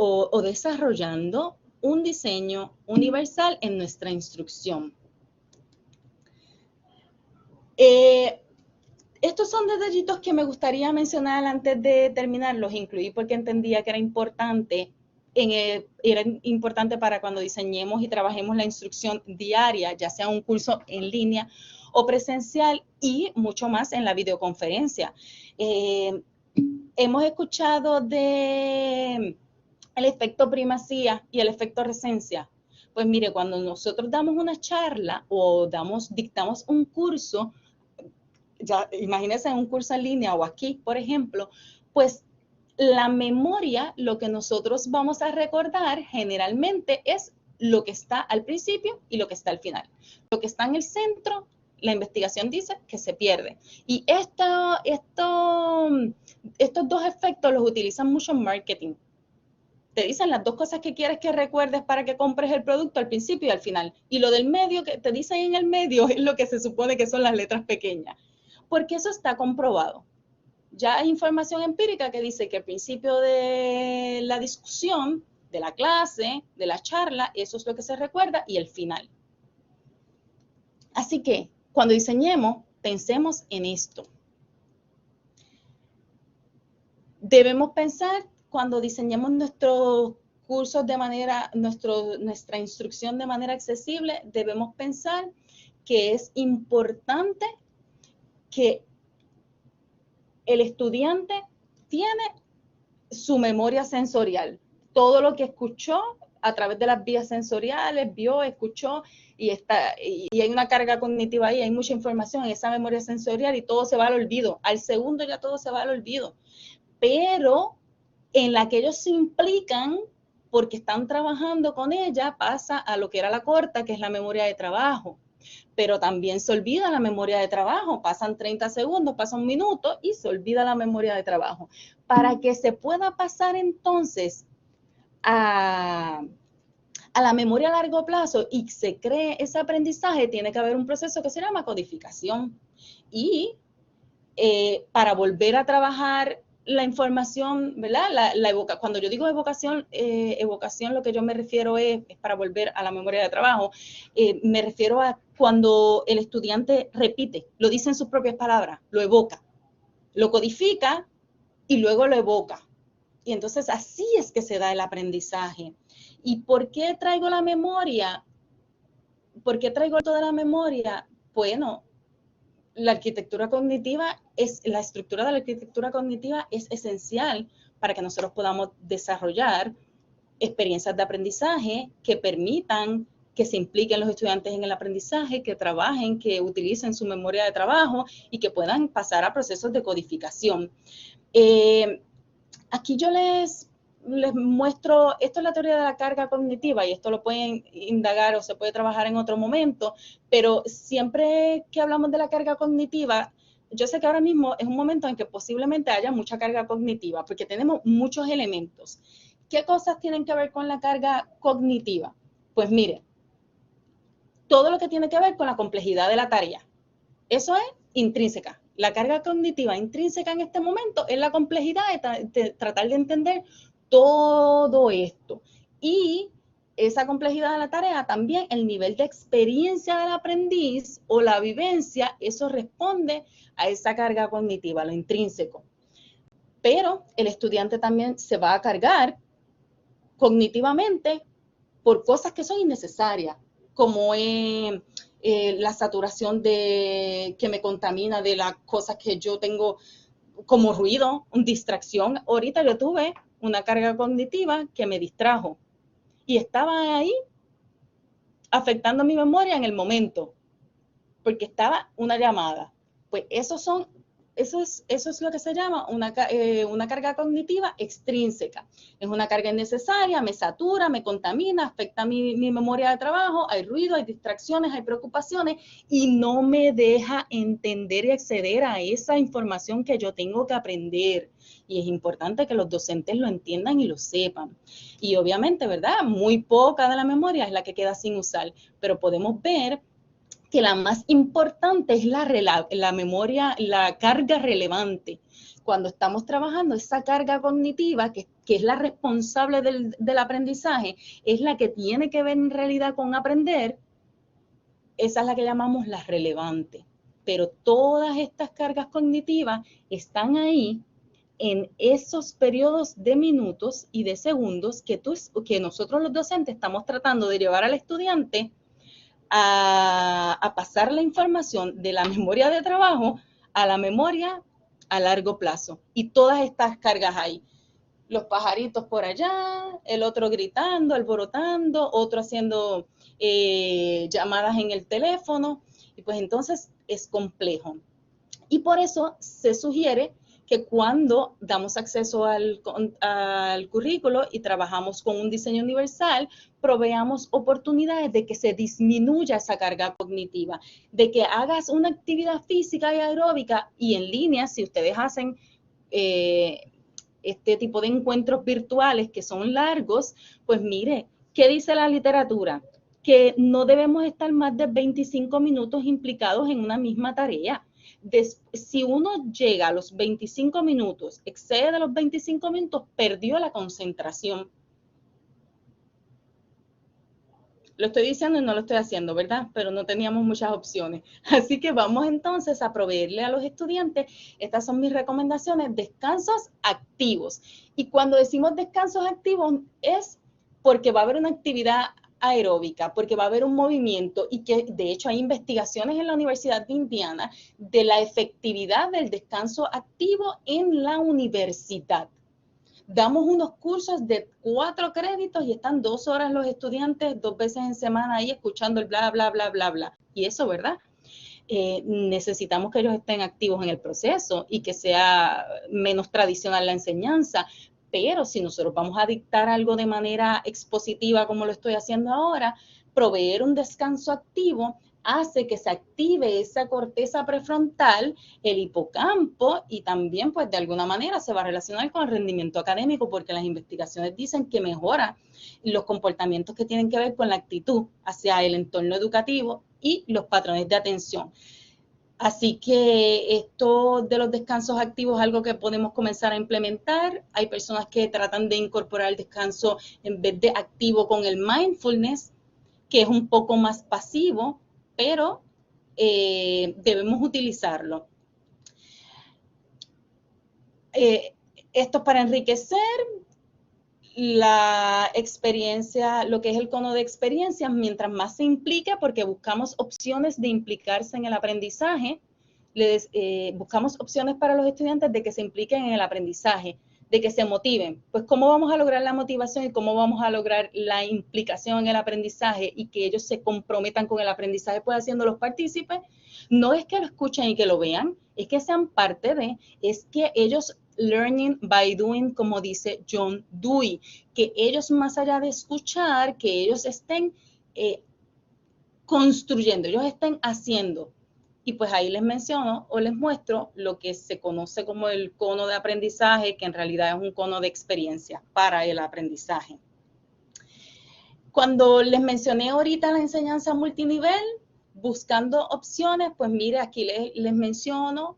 o desarrollando un diseño universal en nuestra instrucción. Estos son detallitos que me gustaría mencionar antes de terminar, los incluí porque entendía que era importante para cuando diseñemos y trabajemos la instrucción diaria, ya sea un curso en línea o presencial y mucho más en la videoconferencia. Hemos escuchado de el efecto primacía y el efecto recencia. Pues mire, cuando nosotros damos una charla o dictamos un curso, ya imagínense en un curso en línea o aquí, por ejemplo, pues la memoria, lo que nosotros vamos a recordar generalmente es lo que está al principio y lo que está al final. Lo que está en el centro, la investigación dice que se pierde. Y estos 2 efectos los utilizan mucho en marketing. te dicen las 2 cosas que quieres que recuerdes para que compres el producto al principio y al final. Y lo del medio que te dicen en el medio es lo que se supone que son las letras pequeñas. Porque eso está comprobado. Ya hay información empírica que dice que al principio de la discusión, de la clase, de la charla, eso es lo que se recuerda, y el final. Así que cuando diseñemos, pensemos en esto. Debemos pensar cuando diseñemos nuestros cursos de manera, nuestra instrucción de manera accesible, debemos pensar que es importante que el estudiante tiene su memoria sensorial. Todo lo que escuchó a través de las vías sensoriales, vio, escuchó, y hay una carga cognitiva ahí, hay mucha información en esa memoria sensorial y todo se va al olvido. Al segundo ya todo se va al olvido. Pero en la que ellos se implican porque están trabajando con ella, pasa a lo que era la corta, que es la memoria de trabajo. Pero también se olvida la memoria de trabajo, pasan 30 segundos, pasa un minuto y se olvida la memoria de trabajo. Para que se pueda pasar entonces a la memoria a largo plazo y se cree ese aprendizaje, tiene que haber un proceso que se llama codificación. Y para volver a trabajar la información, ¿verdad? Cuando yo digo evocación, lo que yo me refiero es para volver a la memoria de trabajo, me refiero a cuando el estudiante repite, lo dice en sus propias palabras, lo evoca, lo codifica y luego lo evoca. Y entonces así es que se da el aprendizaje. ¿Y por qué traigo la memoria? ¿Por qué traigo toda la memoria? Bueno, la estructura de la arquitectura cognitiva es esencial para que nosotros podamos desarrollar experiencias de aprendizaje que permitan que se impliquen los estudiantes en el aprendizaje, que trabajen, que utilicen su memoria de trabajo y que puedan pasar a procesos de codificación. Aquí yo les muestro, esto es la teoría de la carga cognitiva y esto lo pueden indagar o se puede trabajar en otro momento, pero siempre que hablamos de la carga cognitiva, yo sé que ahora mismo es un momento en que posiblemente haya mucha carga cognitiva porque tenemos muchos elementos. ¿Qué cosas tienen que ver con la carga cognitiva? Pues mire, todo lo que tiene que ver con la complejidad de la tarea. Eso es intrínseca. La carga cognitiva intrínseca en este momento es la complejidad de tratar de entender todo esto. Y esa complejidad de la tarea, también el nivel de experiencia del aprendiz o la vivencia, eso responde a esa carga cognitiva, lo intrínseco. Pero el estudiante también se va a cargar cognitivamente por cosas que son innecesarias, como la saturación que me contamina de las cosas que yo tengo como ruido, distracción. Ahorita yo tuve una carga cognitiva que me distrajo y estaba ahí afectando mi memoria en el momento, porque estaba una llamada. Pues eso es lo que se llama una carga cognitiva extrínseca. Es una carga innecesaria, me satura, me contamina, afecta mi memoria de trabajo, hay ruido, hay distracciones, hay preocupaciones y no me deja entender y acceder a esa información que yo tengo que aprender. Y es importante que los docentes lo entiendan y lo sepan. Y obviamente, ¿verdad? Muy poca de la memoria es la que queda sin usar, pero podemos ver que la más importante es la memoria, la carga relevante. Cuando estamos trabajando esa carga cognitiva, que es la responsable del aprendizaje, es la que tiene que ver en realidad con aprender, esa es la que llamamos la relevante. Pero todas estas cargas cognitivas están ahí en esos periodos de minutos y de segundos que nosotros los docentes estamos tratando de llevar al estudiante a pasar la información de la memoria de trabajo a la memoria a largo plazo. Y todas estas cargas ahí. Los pajaritos por allá, el otro gritando, alborotando, otro haciendo llamadas en el teléfono. Y pues entonces es complejo. Y por eso se sugiere que cuando damos acceso al currículo y trabajamos con un diseño universal, proveamos oportunidades de que se disminuya esa carga cognitiva, de que hagas una actividad física y aeróbica y en línea, si ustedes hacen este tipo de encuentros virtuales que son largos, pues mire, ¿qué dice la literatura? Que no debemos estar más de 25 minutos implicados en una misma tarea. Si uno llega a los 25 minutos, excede de los 25 minutos, perdió la concentración. Lo estoy diciendo y no lo estoy haciendo, ¿verdad? Pero no teníamos muchas opciones. Así que vamos entonces a proveerle a los estudiantes, estas son mis recomendaciones, descansos activos. Y cuando decimos descansos activos es porque va a haber una actividad aeróbica, porque va a haber un movimiento y que de hecho hay investigaciones en la Universidad de Indiana de la efectividad del descanso activo en la universidad. Damos unos cursos de 4 créditos y están 2 horas los estudiantes 2 veces en semana ahí escuchando el bla, bla, bla, bla, bla. Y eso, ¿verdad? Necesitamos que ellos estén activos en el proceso y que sea menos tradicional la enseñanza. Pero si nosotros vamos a dictar algo de manera expositiva como lo estoy haciendo ahora, proveer un descanso activo hace que se active esa corteza prefrontal, el hipocampo, y también pues de alguna manera se va a relacionar con el rendimiento académico porque las investigaciones dicen que mejora los comportamientos que tienen que ver con la actitud hacia el entorno educativo y los patrones de atención. Así que esto de los descansos activos es algo que podemos comenzar a implementar. Hay personas que tratan de incorporar el descanso en vez de activo con el mindfulness, que es un poco más pasivo, pero debemos utilizarlo. Esto es para enriquecer la experiencia, lo que es el cono de experiencias, mientras más se implica, porque buscamos opciones de implicarse en el aprendizaje, buscamos opciones para los estudiantes de que se impliquen en el aprendizaje, de que se motiven. Pues, ¿cómo vamos a lograr la motivación y cómo vamos a lograr la implicación en el aprendizaje y que ellos se comprometan con el aprendizaje, pues haciéndolos partícipes? No es que lo escuchen y que lo vean, es que sean parte de, es que ellos learning by doing, como dice John Dewey, que ellos más allá de escuchar, que ellos estén construyendo, ellos estén haciendo. Y pues ahí les menciono o les muestro lo que se conoce como el cono de aprendizaje, que en realidad es un cono de experiencia para el aprendizaje. Cuando les mencioné ahorita la enseñanza multinivel, buscando opciones, pues mire, aquí les menciono,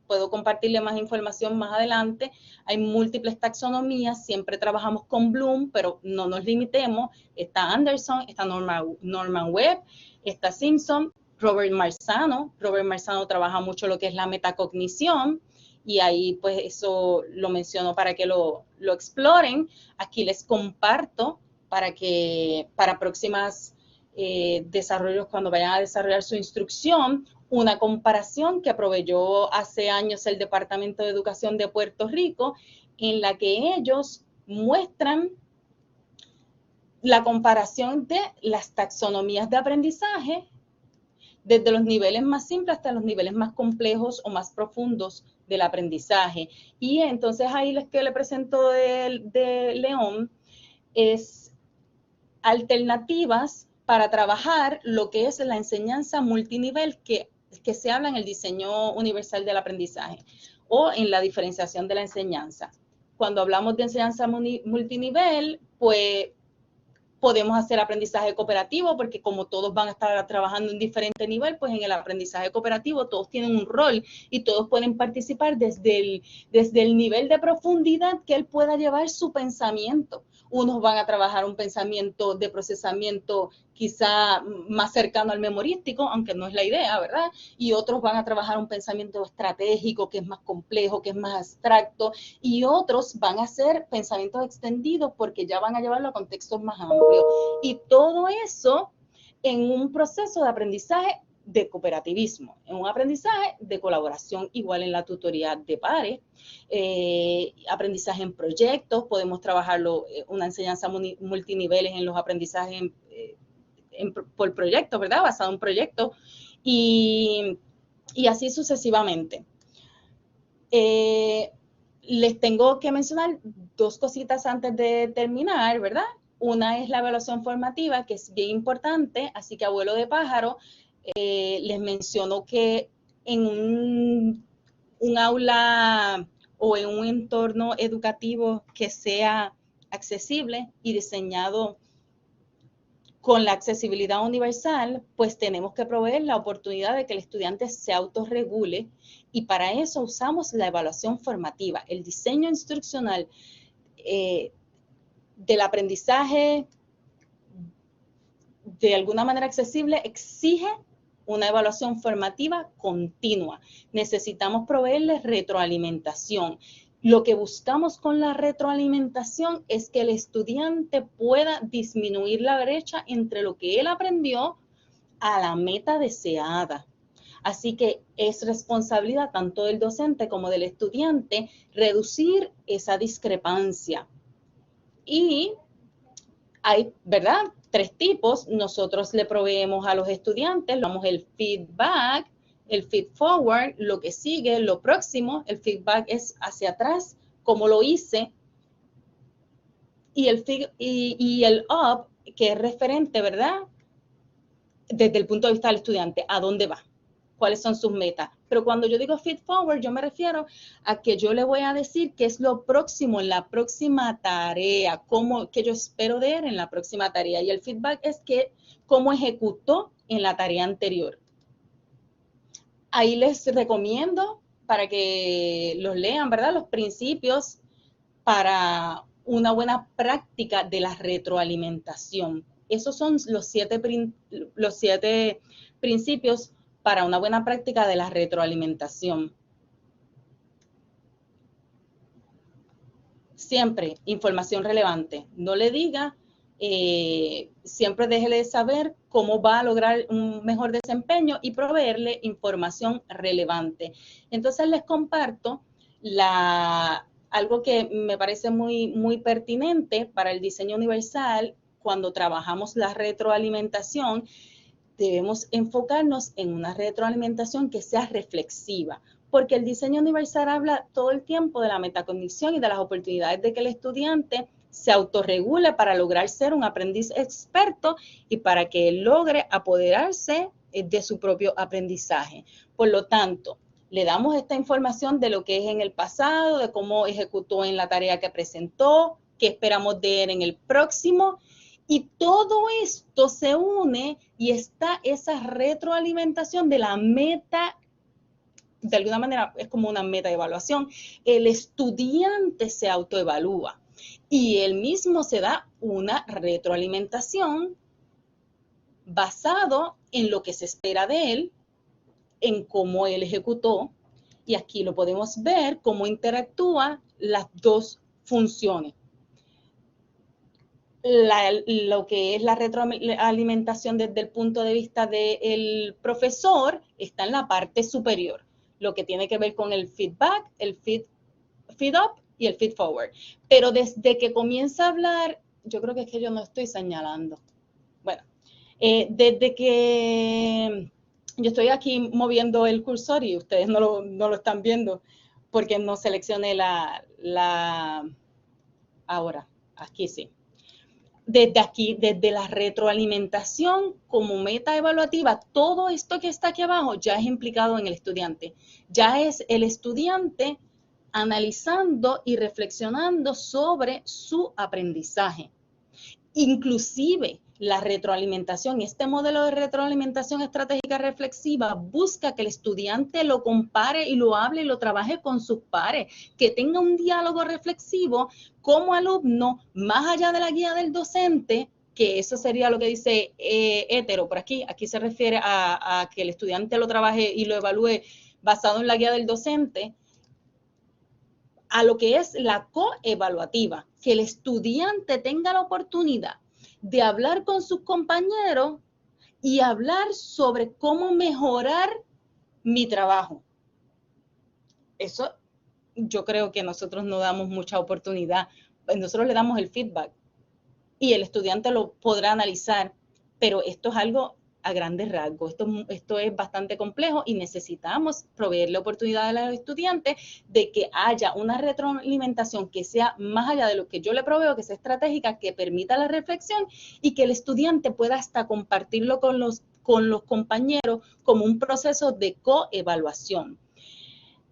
puedo compartirle más información más adelante. Hay múltiples taxonomías, siempre trabajamos con Bloom, pero no nos limitemos. Está Anderson, está Norman Webb, está Simpson, Robert Marzano. Robert Marzano trabaja mucho lo que es la metacognición y ahí pues eso lo menciono para que lo exploren. Aquí les comparto para próximas desarrollos, cuando vayan a desarrollar su instrucción, una comparación que proveyó hace años el Departamento de Educación de Puerto Rico, en la que ellos muestran la comparación de las taxonomías de aprendizaje desde los niveles más simples hasta los niveles más complejos o más profundos del aprendizaje. Y entonces ahí que le presento de León es alternativas para trabajar lo que es la enseñanza multinivel que se habla en el diseño universal del aprendizaje o en la diferenciación de la enseñanza. Cuando hablamos de enseñanza multinivel, pues podemos hacer aprendizaje cooperativo, porque como todos van a estar trabajando en diferente nivel, pues en el aprendizaje cooperativo todos tienen un rol y todos pueden participar desde el nivel de profundidad que él pueda llevar su pensamiento. Unos van a trabajar un pensamiento de procesamiento quizá más cercano al memorístico, aunque no es la idea, ¿verdad? Y otros van a trabajar un pensamiento estratégico que es más complejo, que es más abstracto, y otros van a hacer pensamientos extendidos porque ya van a llevarlo a contextos más amplios. Y todo eso en un proceso de aprendizaje de cooperativismo, en un aprendizaje de colaboración, igual en la tutoría de pares, aprendizaje en proyectos, podemos trabajarlo, una enseñanza multiniveles en los aprendizajes por proyecto, ¿verdad? Basado en proyectos, y así sucesivamente. Les tengo que mencionar 2 cositas antes de terminar, ¿verdad? Una es la evaluación formativa, que es bien importante, así que abuelo de pájaro, les menciono que en un aula o en un entorno educativo que sea accesible y diseñado con la accesibilidad universal, pues tenemos que proveer la oportunidad de que el estudiante se autorregule, y para eso usamos la evaluación formativa. El diseño instruccional del aprendizaje de alguna manera accesible exige una evaluación formativa continua. Necesitamos proveerles retroalimentación. Lo que buscamos con la retroalimentación es que el estudiante pueda disminuir la brecha entre lo que él aprendió a la meta deseada. Así que es responsabilidad tanto del docente como del estudiante reducir esa discrepancia. Y hay, ¿verdad?, 3 tipos. Nosotros le proveemos a los estudiantes, damos el feedback, el feed forward, lo que sigue, lo próximo. El feedback es hacia atrás, como lo hice, y el up, que es referente, ¿verdad?, desde el punto de vista del estudiante, ¿a dónde va? ¿Cuáles son sus metas? Pero cuando yo digo feed forward, yo me refiero a que yo le voy a decir qué es lo próximo en la próxima tarea, qué yo espero de él en la próxima tarea. Y el feedback es cómo ejecutó en la tarea anterior. Ahí les recomiendo para que los lean, ¿verdad?, los principios para una buena práctica de la retroalimentación. Esos son los 7 principios para una buena práctica de la retroalimentación. Siempre información relevante. No le diga, siempre déjele saber cómo va a lograr un mejor desempeño y proveerle información relevante. Entonces les comparto algo que me parece muy, muy pertinente para el diseño universal. Cuando trabajamos la retroalimentación, debemos enfocarnos en una retroalimentación que sea reflexiva, porque el diseño universal habla todo el tiempo de la metacognición y de las oportunidades de que el estudiante se autorregule para lograr ser un aprendiz experto y para que él logre apoderarse de su propio aprendizaje. Por lo tanto, le damos esta información de lo que es en el pasado, de cómo ejecutó en la tarea que presentó, qué esperamos de él en el próximo. Y todo esto se une y está esa retroalimentación de la meta. De alguna manera es como una meta de evaluación. El estudiante se autoevalúa y él mismo se da una retroalimentación basado en lo que se espera de él, en cómo él ejecutó, y aquí lo podemos ver cómo interactúa las dos funciones. Lo que es la retroalimentación desde el punto de vista del profesor está en la parte superior, lo que tiene que ver con el feedback, el feed up y el feed forward. Pero desde que comienza a hablar, yo creo que es que yo no estoy señalando. Bueno, desde que yo estoy aquí moviendo el cursor y ustedes no lo están viendo porque no seleccioné ahora, aquí sí. Desde aquí, desde la retroalimentación como meta evaluativa, todo esto que está aquí abajo ya es implicado en el estudiante. Ya es el estudiante analizando y reflexionando sobre su aprendizaje. Inclusive la retroalimentación, este modelo de retroalimentación estratégica reflexiva busca que el estudiante lo compare y lo hable y lo trabaje con sus pares, que tenga un diálogo reflexivo como alumno, más allá de la guía del docente, que eso sería lo que dice hetero por aquí. Aquí se refiere a que el estudiante lo trabaje y lo evalúe basado en la guía del docente, a lo que es la coevaluativa, que el estudiante tenga la oportunidad de hablar con sus compañeros y hablar sobre cómo mejorar mi trabajo. Eso yo creo que nosotros no damos mucha oportunidad. Nosotros le damos el feedback y el estudiante lo podrá analizar, pero esto es algo a grandes rasgos. Esto es bastante complejo y necesitamos proveerle oportunidad a los estudiantes de que haya una retroalimentación que sea más allá de lo que yo le proveo, que sea estratégica, que permita la reflexión y que el estudiante pueda hasta compartirlo con los compañeros como un proceso de coevaluación.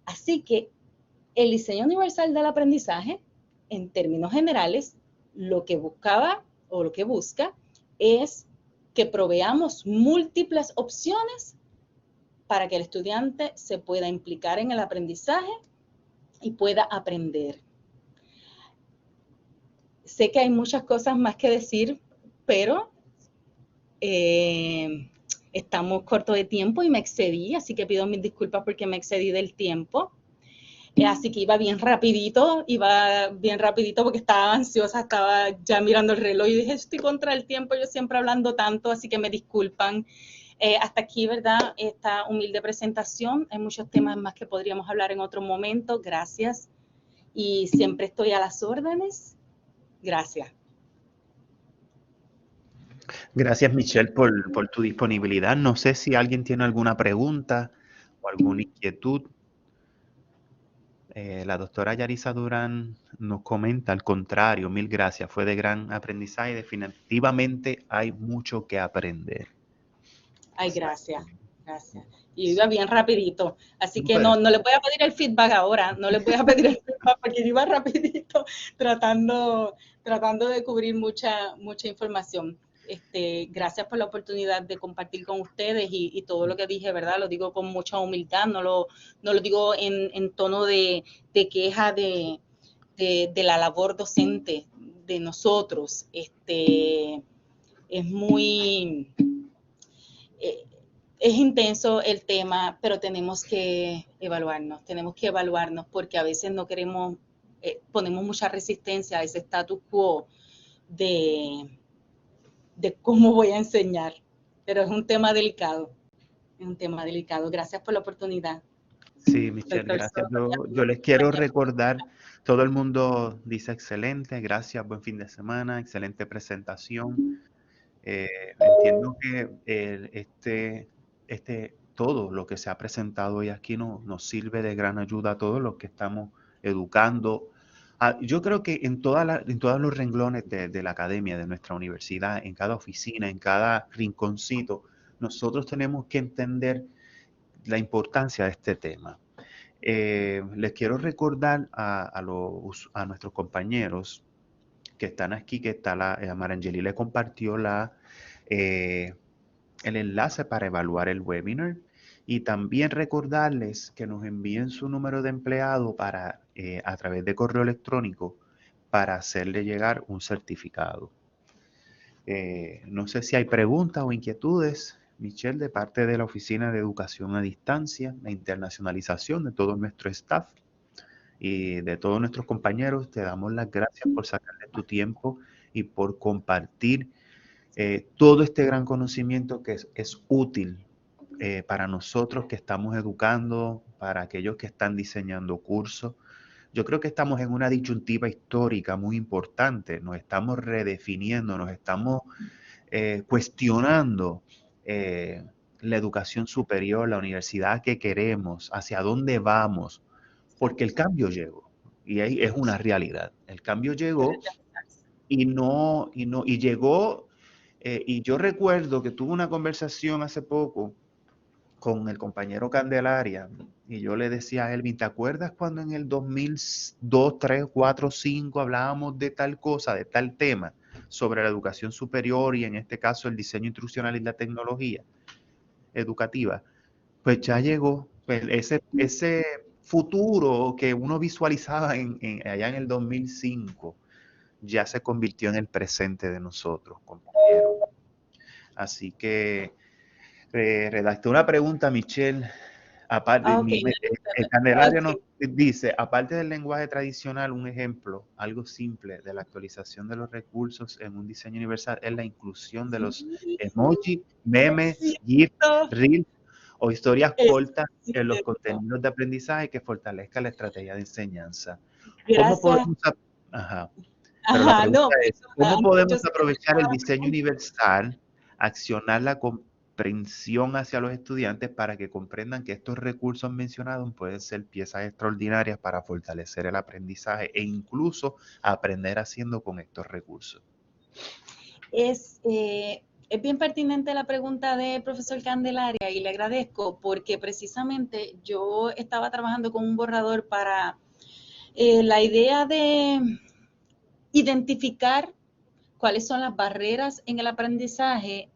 Así que El diseño universal del aprendizaje, en términos generales, lo que buscaba o lo que busca es que proveamos múltiples opciones para que el estudiante se pueda implicar en el aprendizaje y pueda aprender. Sé que hay muchas cosas más que decir, pero estamos cortos de tiempo y me excedí, así que pido mis disculpas porque me excedí del tiempo. Así que iba bien rapidito porque estaba ansiosa, estaba ya mirando el reloj y dije, estoy contra el tiempo, yo siempre hablando tanto, así que me disculpan. Hasta aquí, ¿verdad? Esta humilde presentación. Hay muchos temas más que podríamos hablar en otro momento. Gracias. Y siempre estoy a las órdenes. Gracias. Gracias, Michelle, por tu disponibilidad. No sé si alguien tiene alguna pregunta o alguna inquietud. La doctora Yarisa Durán nos comenta, al contrario, mil gracias, fue de gran aprendizaje. Definitivamente hay mucho que aprender. Ay, gracias. Y iba bien rapidito, así que Bueno. no le voy a pedir el feedback ahora, no le voy a pedir el feedback porque iba rapidito tratando de cubrir mucha información. Gracias por la oportunidad de compartir con ustedes y todo lo que dije, ¿verdad? Lo digo con mucha humildad, no lo digo en tono de queja de la labor docente de nosotros. Es muy... es intenso el tema, pero tenemos que evaluarnos porque a veces no queremos, ponemos mucha resistencia a ese status quo de cómo voy a enseñar, pero es un tema delicado, Gracias por la oportunidad. Sí, Michelle, gracias. Yo les quiero recordar, todo el mundo dice excelente, gracias, buen fin de semana, excelente presentación. Entiendo que todo lo que se ha presentado hoy aquí nos sirve de gran ayuda a todos los que estamos educando. Yo creo que en todos los renglones de la academia, de nuestra universidad, en cada oficina, en cada rinconcito, nosotros tenemos que entender la importancia de este tema. Les quiero recordar a nuestros compañeros que están aquí, que está Marangeli le compartió el enlace para evaluar el webinar, y también recordarles que nos envíen su número de empleado a través de correo electrónico para hacerle llegar un certificado. No sé si hay preguntas o inquietudes, Michelle, de parte de la Oficina de Educación a Distancia e Internacionalización de todo nuestro staff y de todos nuestros compañeros. Te damos las gracias por sacarle tu tiempo y por compartir todo este gran conocimiento que es útil para nosotros que estamos educando, para aquellos que están diseñando cursos. Yo creo que estamos en una disyuntiva histórica muy importante. Nos estamos redefiniendo, nos estamos cuestionando la educación superior, la universidad que queremos, hacia dónde vamos, porque el cambio llegó y ahí es una realidad. El cambio llegó y llegó, y yo recuerdo que tuve una conversación hace poco con el compañero Candelaria y yo le decía a Elvin, ¿te acuerdas cuando en el 2002, 3, 4, 5 hablábamos de tal cosa, de tal tema sobre la educación superior y en este caso el diseño instruccional y la tecnología educativa? Pues ya llegó, pues ese futuro que uno visualizaba allá en el 2005 ya se convirtió en el presente de nosotros, compañeros. Así que redacté una pregunta, Michelle. Aparte, el Candelario nos dice, aparte del lenguaje tradicional, un ejemplo, algo simple de la actualización de los recursos en un diseño universal es la inclusión de los emojis, memes, GIFs, reels o historias cortas en los contenidos de aprendizaje que fortalezcan la estrategia de enseñanza. ¿Cómo podemos, ¿cómo podemos aprovechar el diseño universal, accionar la comprensión hacia los estudiantes para que comprendan que estos recursos mencionados pueden ser piezas extraordinarias para fortalecer el aprendizaje e incluso aprender haciendo con estos recursos? Es bien pertinente la pregunta del profesor Candelaria y le agradezco porque precisamente yo estaba trabajando con un borrador para La idea de identificar cuáles son las barreras en el aprendizaje,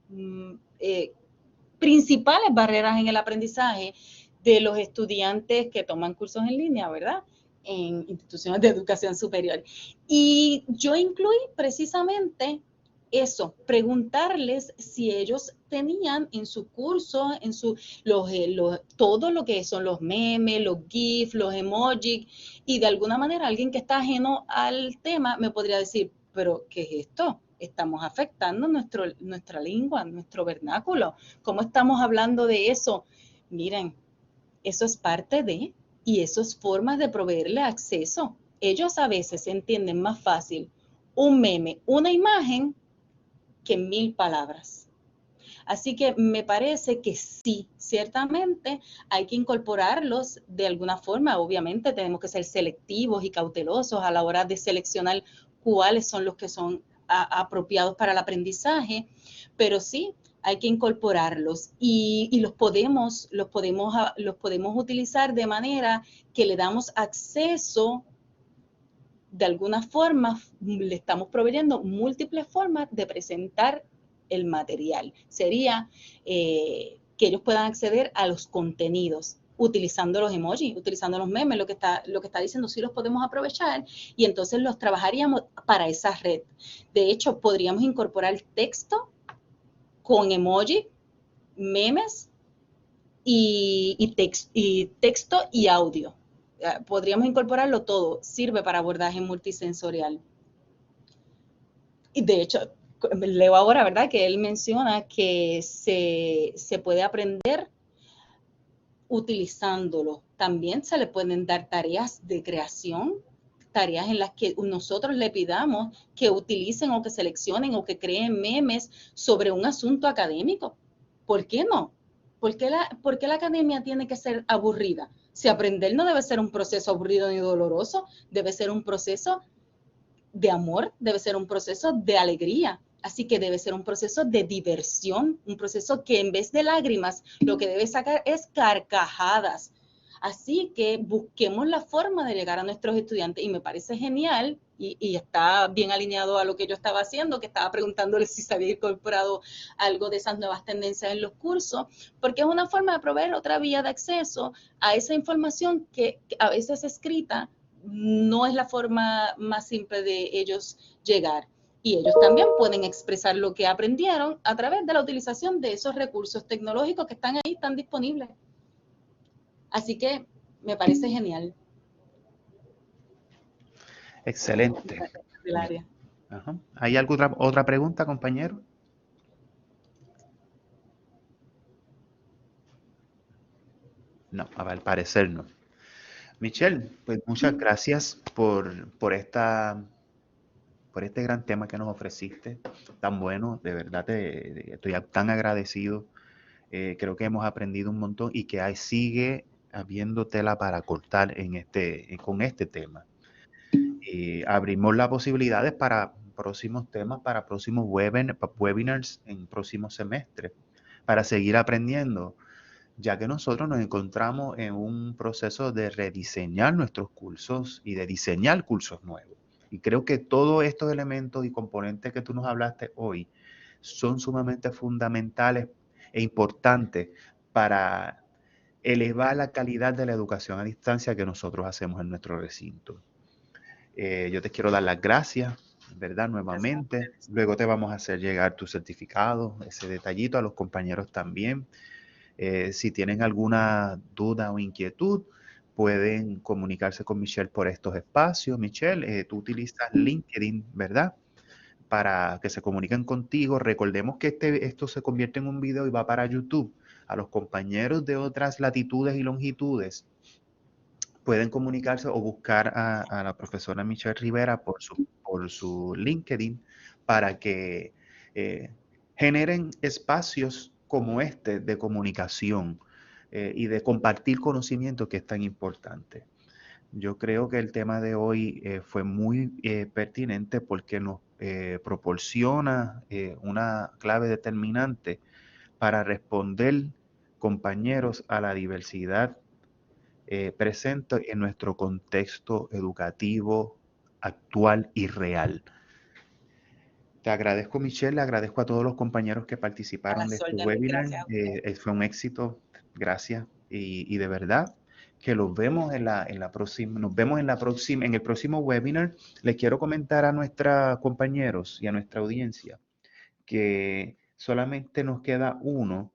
principales barreras en el aprendizaje de los estudiantes que toman cursos en línea, ¿verdad? En instituciones de educación superior. Y yo incluí precisamente eso, preguntarles si ellos tenían en su curso, en su, todo lo que son los memes, los GIFs, los emojis, y de alguna manera alguien que está ajeno al tema me podría decir, pero ¿qué es esto? Estamos afectando nuestra lengua, nuestro vernáculo. ¿Cómo estamos hablando de eso? Miren, eso es parte de, y eso es formas de proveerle acceso. Ellos a veces entienden más fácil un meme, una imagen, que 1000 palabras. Así que me parece que sí, ciertamente hay que incorporarlos de alguna forma. Obviamente tenemos que ser selectivos y cautelosos a la hora de seleccionar cuáles son los que son apropiados para el aprendizaje, pero sí hay que incorporarlos y los podemos utilizar de manera que le damos acceso. De alguna forma le estamos proveyendo múltiples formas de presentar el material. Sería que ellos puedan acceder a los contenidos utilizando los emojis, utilizando los memes, lo que está diciendo, sí los podemos aprovechar y entonces los trabajaríamos para esa red. De hecho, podríamos incorporar texto con emoji, memes y texto y audio. Podríamos incorporarlo todo, sirve para abordaje multisensorial. Y de hecho, leo ahora, ¿verdad? Que él menciona que se puede aprender utilizándolo. También se le pueden dar tareas de creación, tareas en las que nosotros le pidamos que utilicen o que seleccionen o que creen memes sobre un asunto académico. ¿Por qué no? ¿Por qué la academia tiene que ser aburrida? Si aprender no debe ser un proceso aburrido ni doloroso, debe ser un proceso de amor, debe ser un proceso de alegría. Así que debe ser un proceso de diversión, un proceso que en vez de lágrimas lo que debe sacar es carcajadas. Así que busquemos la forma de llegar a nuestros estudiantes y me parece genial y está bien alineado a lo que yo estaba haciendo, que estaba preguntándoles si se había incorporado algo de esas nuevas tendencias en los cursos, porque es una forma de proveer otra vía de acceso a esa información que a veces escrita no es la forma más simple de ellos llegar. Y ellos también pueden expresar lo que aprendieron a través de la utilización de esos recursos tecnológicos que están ahí, están disponibles. Así que me parece genial. Excelente. Del área. Ajá. ¿Hay alguna otra pregunta, compañero? No, al parecer no. Michelle, pues muchas gracias por este gran tema que nos ofreciste, tan bueno, de verdad estoy tan agradecido. Creo que hemos aprendido un montón y que sigue habiendo tela para cortar con este tema. Abrimos las posibilidades para próximos temas, para próximos webinars en próximos semestres, para seguir aprendiendo, ya que nosotros nos encontramos en un proceso de rediseñar nuestros cursos y de diseñar cursos nuevos. Y creo que todos estos elementos y componentes que tú nos hablaste hoy son sumamente fundamentales e importantes para elevar la calidad de la educación a distancia que nosotros hacemos en nuestro recinto. Yo te quiero dar las gracias, ¿verdad? Nuevamente. Gracias. Luego te vamos a hacer llegar tu certificado, ese detallito a los compañeros también. Si tienen alguna duda o inquietud, pueden comunicarse con Michelle por estos espacios. Michelle, tú utilizas LinkedIn, ¿verdad? Para que se comuniquen contigo. Recordemos que esto se convierte en un video y va para YouTube. A los compañeros de otras latitudes y longitudes pueden comunicarse o buscar a la profesora Michelle Rivera por su LinkedIn para que generen espacios como este de comunicación y de compartir conocimiento, que es tan importante. Yo creo que el tema de hoy fue muy pertinente porque nos proporciona una clave determinante para responder, compañeros, a la diversidad presente en nuestro contexto educativo actual y real. Te agradezco, Michelle, le agradezco a todos los compañeros que A participaron de las este órdenes, webinar. gracias a usted. Fue un éxito, gracias. Y de verdad que los vemos en la próxima, nos vemos en el próximo webinar. Les quiero comentar a nuestros compañeros y a nuestra audiencia que solamente nos queda uno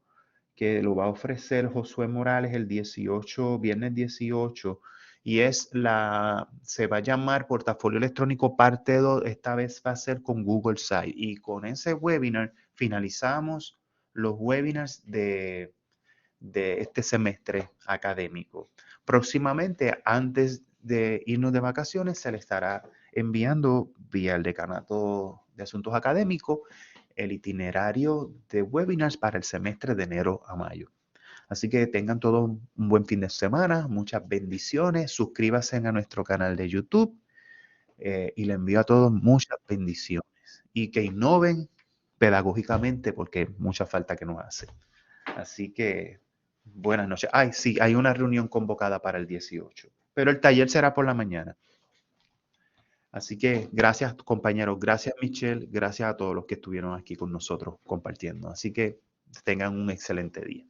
que lo va a ofrecer Josué Morales el 18, viernes 18, y se va a llamar Portafolio Electrónico Parte 2, esta vez va a ser con Google Site, y con ese webinar finalizamos los webinars de este semestre académico. Próximamente, antes de irnos de vacaciones, se le estará enviando vía el Decanato de Asuntos Académicos el itinerario de webinars para el semestre de enero a mayo. Así que tengan todos un buen fin de semana, muchas bendiciones, suscríbanse a nuestro canal de YouTube y le envío a todos muchas bendiciones y que innoven pedagógicamente porque mucha falta que nos hace. Así que buenas noches. Ay, sí, hay una reunión convocada para el 18, pero el taller será por la mañana. Así que gracias, compañeros. Gracias, Michelle. Gracias a todos los que estuvieron aquí con nosotros compartiendo. Así que tengan un excelente día.